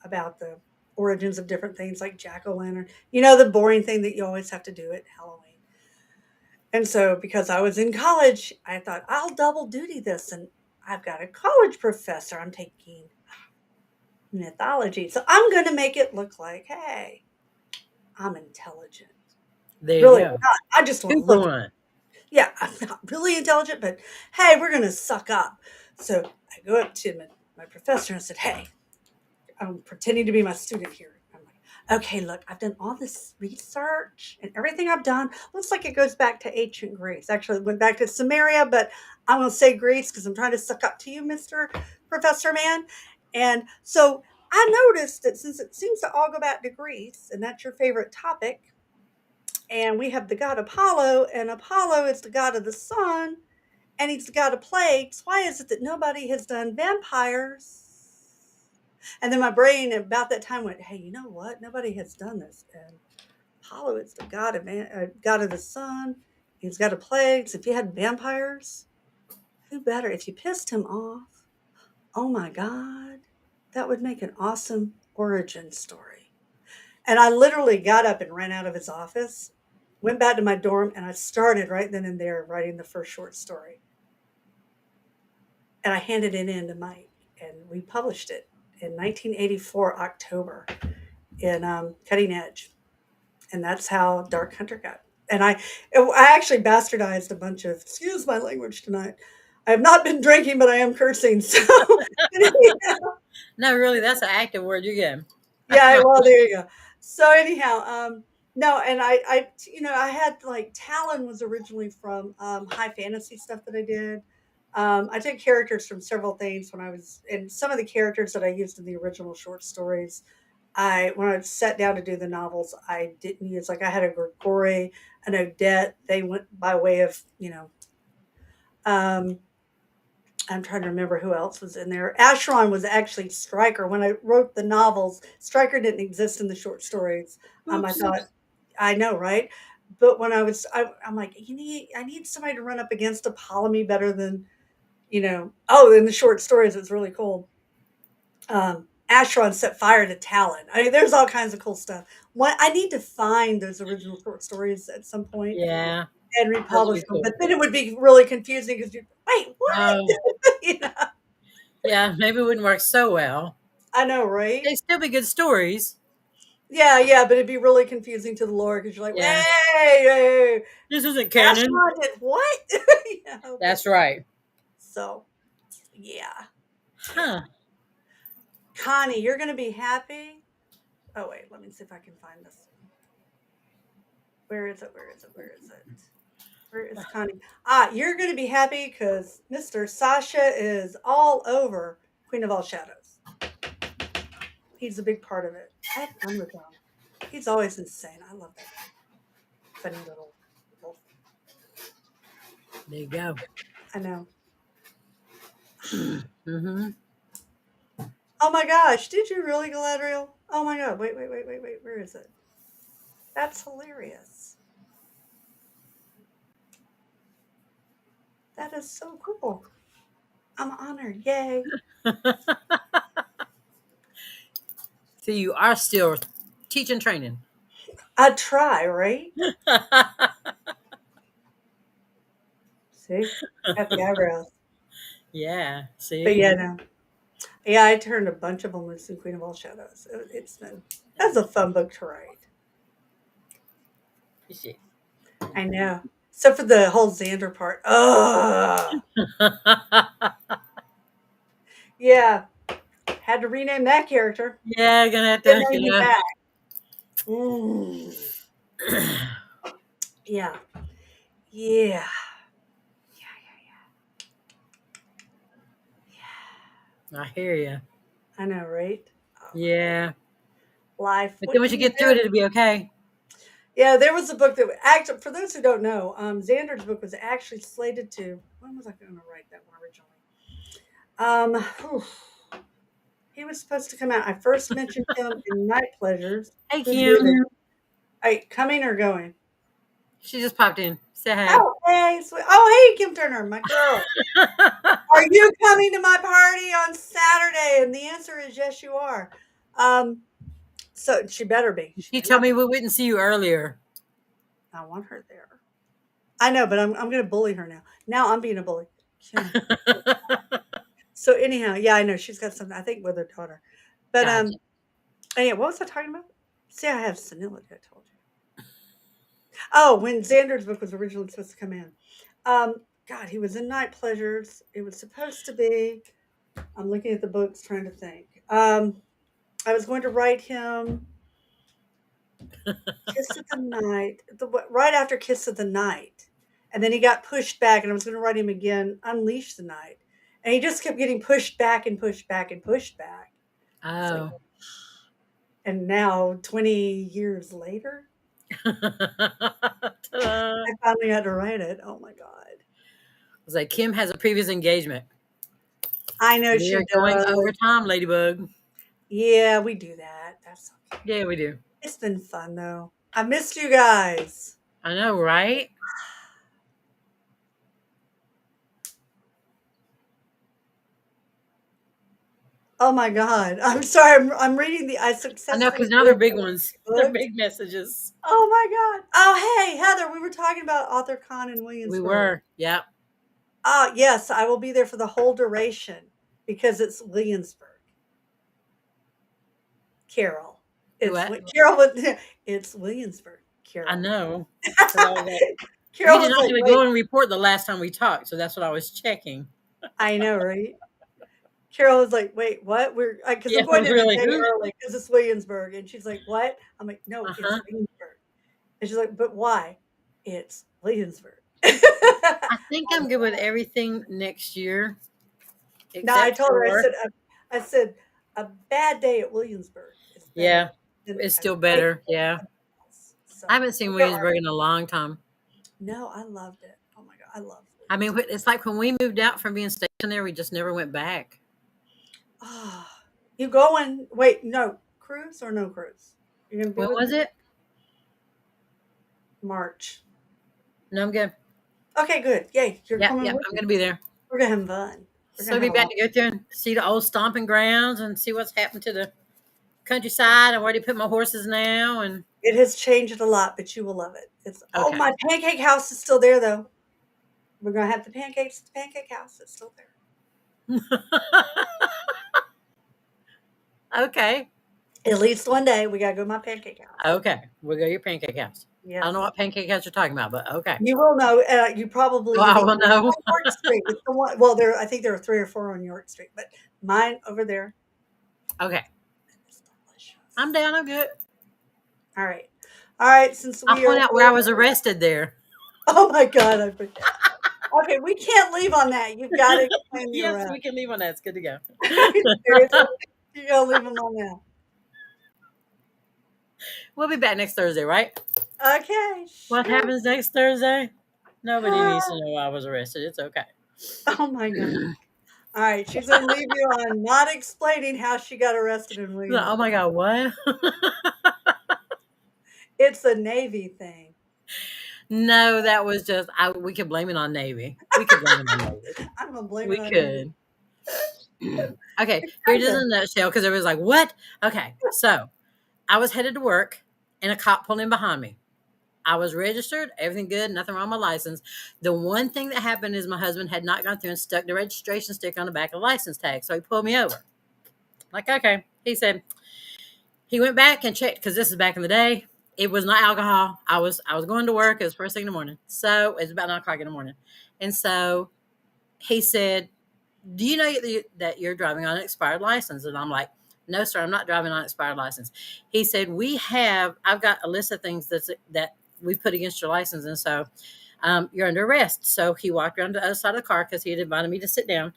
about the origins of different things like jack o' lantern. The boring thing that you always have to do at Halloween. And so, because I was in college, I thought I'll double duty this. And I've got a college professor. I'm taking mythology. So I'm going to make it look like, hey, I'm intelligent. There you Really go. not. I just want Two to for look. one. Yeah, I'm not really intelligent, but hey, we're gonna suck up. So I go up to my professor and I said, "Hey, I'm pretending to be my student here." I'm like, "Okay, look, I've done all this research and everything I've done looks like it goes back to ancient Greece. Actually, it went back to Samaria, but I'm gonna say Greece because I'm trying to suck up to you, Mister Professor Man." And so I noticed that since it seems to all go back to Greece, and that's your favorite topic, and we have the god Apollo, and Apollo is the god of the sun, and he's the god of plagues. Why is it that nobody has done vampires? And then my brain at about that time went, hey, you know what? Nobody has done this. And Apollo is the god of the sun. He's got of plagues. If you had vampires, who better? If you pissed him off, oh my God, that would make an awesome origin story. And I literally got up and ran out of his office, went back to my dorm, and I started right then and there writing the first short story. And I handed it in to Mike, and we published it in 1984 October in Cutting Edge, and that's how Dark Hunter got. And I actually bastardized a bunch of. Excuse my language tonight. I have not been drinking, but I am cursing. So No, really, that's an active word you get. yeah, well, there you go. So anyhow, no, and I had like Talon was originally from high fantasy stuff that I did. I took characters from several things when I was, and some of the characters that I used in the original short stories. When I sat down to do the novels, I didn't use like I had a Grigori, an Odette. They went by way of um, I'm trying to remember who else was in there. Acheron was actually Stryker. When I wrote the novels, Stryker didn't exist in the short stories. I Oops. thought, I know, right? But when I'm like, I need somebody to run up against a Ptolemy better than, oh, in the short stories, it's really cool. Acheron set fire to Talon. I mean, there's all kinds of cool stuff. I need to find those original short stories at some point Yeah, and that would republish be them. cool. But then it would be really confusing because you wait, Oh, what? you know, yeah, maybe it wouldn't work so well. I know, right? They'd still be good stories. Yeah, yeah, but it'd be really confusing to the lore because you're like, Yeah, wait, this isn't canon. Astronaut did what? But That's right. so yeah, yeah. Huh. Connie, you're gonna be happy. Oh wait, let me see if I can find this. Where is it? Where is it? Where is it? Where is Connie? You're gonna be happy because Mr. Sasha is all over Queen of All Shadows. He's a big part of it. I had fun with him. He's always insane. I love that guy. Funny little wolf. There you go. I know. Mm-hmm. Oh my gosh, did you really, Galadriel? Oh my god, wait, where is it? That's hilarious. That is so cool. I'm honored. Yay. So you are still teaching training. I try, right? See? Got the eyebrows. Yeah. But See. yeah, no. Yeah, I turned a bunch of them loose in Queen of All Shadows. It's been that's a fun book to write. Shit. I know. Except for the whole Xander part. Ugh. Yeah. Had to rename that character. Yeah, gonna have Didn't to, name me back. Mm. Yeah. Yeah. I hear you. I know, right? Oh my God. Yeah. Life. But then What once can you you get through do? it, it'll be okay. Yeah, there was a book that actually, for those who don't know, Xander's book was actually slated to. When was I going to write that one originally? Whew, he was supposed to come out. I first mentioned him in Night Pleasures. Hey, Who did it? Kim. Hey, coming or going? She just popped in. Say hey. Oh, hey, sweet. Oh, hey, Kim Turner, my girl. Are you coming to my party on Saturday? And the answer is yes, you are. Um, so she better be. She He better told not. me we wouldn't see you earlier. I want her there. I know, but I'm going to bully her now. Now I'm being a bully. Kim. So anyhow, yeah, I know she's got something. I think with her daughter, but Gotcha. anyhow, what was I talking about? See, I have senility. I told you. Oh, when Xander's book was originally supposed to come in. God, he was in Night Pleasures. It was supposed to be. I'm looking at the books trying to think. I was going to write him Kiss of the Night, right after Kiss of the Night. And then he got pushed back, and I was going to write him again, Unleash the Night. And he just kept getting pushed back and pushed back and pushed back. It's like, Oh. and now 20 years later, Ta-da. I finally had to write it. Oh my God. I was like, Kim has a previous engagement. I know We she are going does. over time, Ladybug. Yeah, we do that. That's okay. Yeah, we do. It's been fun though. I missed you guys. I know, right? Oh my God. I'm sorry. I'm reading I I know, successfully because now they're moved big the ones. They're books. big messages. Oh my God. Oh, hey, Heather, we were talking about Author Con in We Williamsburg. were. Yeah. Yes, I will be there for the whole duration because it's Williamsburg. Carol. Who It's at? what Carol would it's Williamsburg, I Carol. know. Because I was like, you Carol did was not like, even wait, go and report the last time we talked. So that's what I was checking. I know, right? Carol was like, "Wait, what? We're because Yeah, I'm going in a really. day Who? early because it's Williamsburg." And she's like, "What?" I'm like, "No, Uh it's huh. Williamsburg." And she's like, "But why?" It's Williamsburg. I think I'm good with everything next year, No, I except told her, for, I said, "A bad day at Williamsburg is yeah, better than it's a still great better. day Yeah. somewhere else." So I haven't seen there are Williamsburg in a long time. no, I loved it. Oh my God, I love I mean, Williamsburg. it's like when we moved out from being stationed there, we just never went back. Ah, you going? Wait, no cruise or no cruise? You're gonna be When with was me? it? March. No, I'm good. Okay, good. Yay, you're Yep, coming yep, with I'm me. going to be there. We're gonna have fun. We're So gonna I'll be have a back lot. to go through and see the old stomping grounds and see what's happened to the countryside. I've already put my horses now. And It has changed a lot, but you will love it. It's oh, okay. my pancake house is still there though. We're gonna have the pancakes at the pancake house. It's still there. Okay. At least one day we gotta go to my pancake house. Okay. We'll go to your pancake house. I don't know Yes. what pancake house you're talking about, but okay. You will know, you Oh, probably have I eaten will it. It's know. on York Street. It's the one well, I think there are 3 or 4 on York Street, but mine over there Okay. is I'm delicious. down. I'm good. All right. All right, since I'll we are point out where I was arrested there. oh my God, I forgot. Okay, we can't leave on that. You've gotta explain the Yes, arrest. we can leave on that. It's good to go. Seriously? You gotta leave them on that. We'll be back next Thursday, right? Okay, What shoot. happens next Thursday? Nobody needs to know I was arrested. It's okay. Oh my God. All right, she's gonna leave you on not explaining how she got arrested in Oh Williamsburg. my God, what? It's a Navy thing. No, that was just we could blame it on Navy. We could blame it on Navy. I'm gonna blame it We on Navy. could. Okay, here it is Kinda. in a nutshell because everybody's like, what? Okay, so I was headed to work and a cop pulled in behind me. I was registered, everything good, nothing wrong with my license. The one thing that happened is my husband had not gone through and stuck the registration sticker on the back of the license tag. So he pulled me over. Like, okay. He said, he went back and checked because this is back in the day. It was not alcohol. I was going to work. It was first thing in the morning. So it's about 9 o'clock in the morning. And so he said, do you know that you're driving on an expired license? And I'm like, no, sir, I'm not driving on an expired license. He said, I've got a list of things that we've put against your license. And so you're under arrest. So he walked around to the other side of the car because he had invited me to sit down.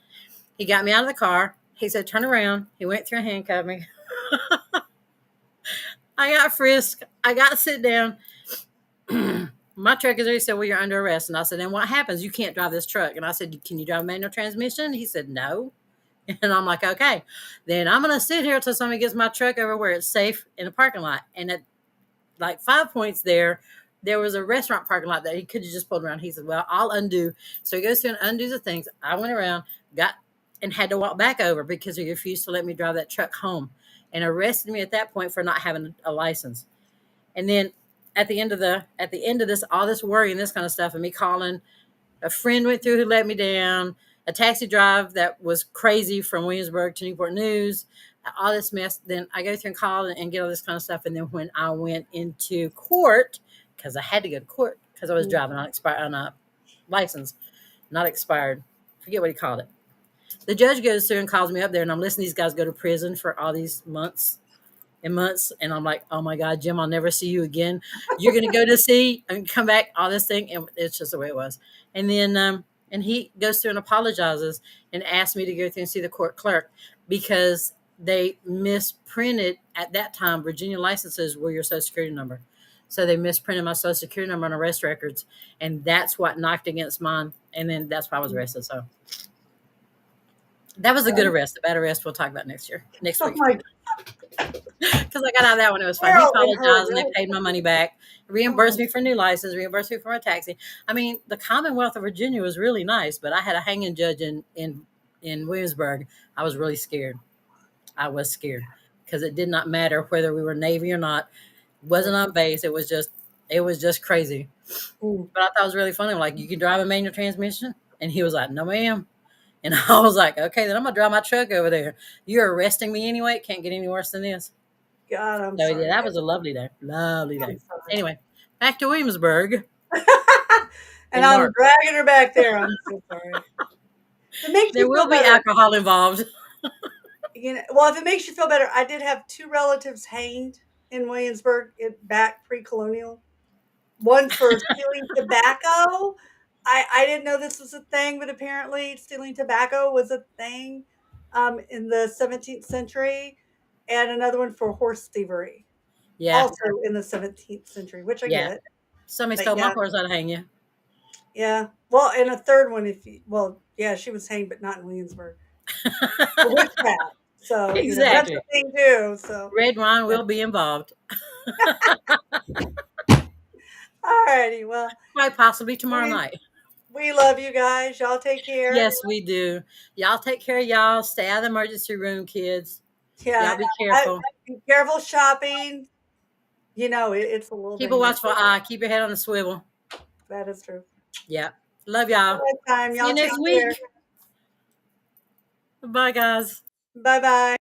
He got me out of the car. He said, turn around. He went through and handcuffed me. I got frisked. I got to sit down. My truck is there. He said, well, you're under arrest. And I said, then what happens? You can't drive this truck. And I said, can you drive manual transmission? He said, no. And I'm like, okay, then I'm going to sit here until somebody gets my truck over where it's safe in a parking lot. And at like 5 points there was a restaurant parking lot that he could have just pulled around. He said, well, I'll undo. So he goes through and undoes the things. I went around, got and had to walk back over because he refused to let me drive that truck home and arrested me at that point for not having a license. And then at the end of this, all this worry and this kind of stuff and me calling, a friend went through who let me down, a taxi drive that was crazy from Williamsburg to Newport News, all this mess. Then I go through and call and get all this kind of stuff. And then when I went into court, because I had to go to court because I was Mm. driving on expired on a license, not expired. Forget what he called it. The judge goes through and calls me up there, and I'm listening to these guys go to prison for all these months and months. And I'm like, oh my God, Jim, I'll never see you again. You're going to go to sea and come back, all this thing. And it's just the way it was. And then, and he goes through and apologizes and asks me to go through and see the court clerk because they misprinted at that time. Virginia licenses were your social security number. So they misprinted my social security number on arrest records. And that's what knocked against mine. And then that's why I was arrested. So that was a good arrest. The bad arrest we'll talk about next Oh week. my Because I got out of that one. It was fun. He Carol and her apologized and they arrest. paid my money back, Oh my reimbursed me for a new license, reimbursed me for my taxi. I mean, the Commonwealth of Virginia was really nice, but I had a hanging judge in Williamsburg. I was really scared. I was scared because it did not matter whether we were Navy or not. It wasn't on base. It was just crazy. Mm. But I thought it was really funny. I'm like, you can drive a manual transmission? And he was like, no, ma'am. And I was like, okay, then I'm gonna drive my truck over there. You're arresting me anyway. It can't get any worse than this. God, I'm So yeah, sorry. that was a lovely day. Lovely I'm day. sorry. Anyway, back to Williamsburg And in I'm March. dragging her back there. I'm so sorry. If it makes There you feel will be better, alcohol involved. well, if it makes you feel better, I did have two relatives hanged in Williamsburg back pre-colonial. One for stealing tobacco. I didn't know this was a thing, but apparently stealing tobacco was a thing in the 17th century, and another one for horse thievery, Yeah, also in the 17th century, which I yeah. get. Somebody But stole my yeah, horse. I'd hang you. yeah. Well, and a third one, yeah, she was hanged, but not in Williamsburg. A witchcraft. So, that's the Exactly. thing too. So, Red wine yeah. will be involved. All righty. Well, Quite possibly tomorrow we night. we love you guys. Y'all take care. Yes, we do. Y'all take care of y'all. Stay out of the emergency room, kids. Y'all Yeah. be I, careful. be careful shopping. It's a little Keep a dangerous. watchful eye. Keep your head on the swivel. That is true. Yeah. Love All y'all. right, time. See you Y'all take next week. care. Bye, guys. Bye bye.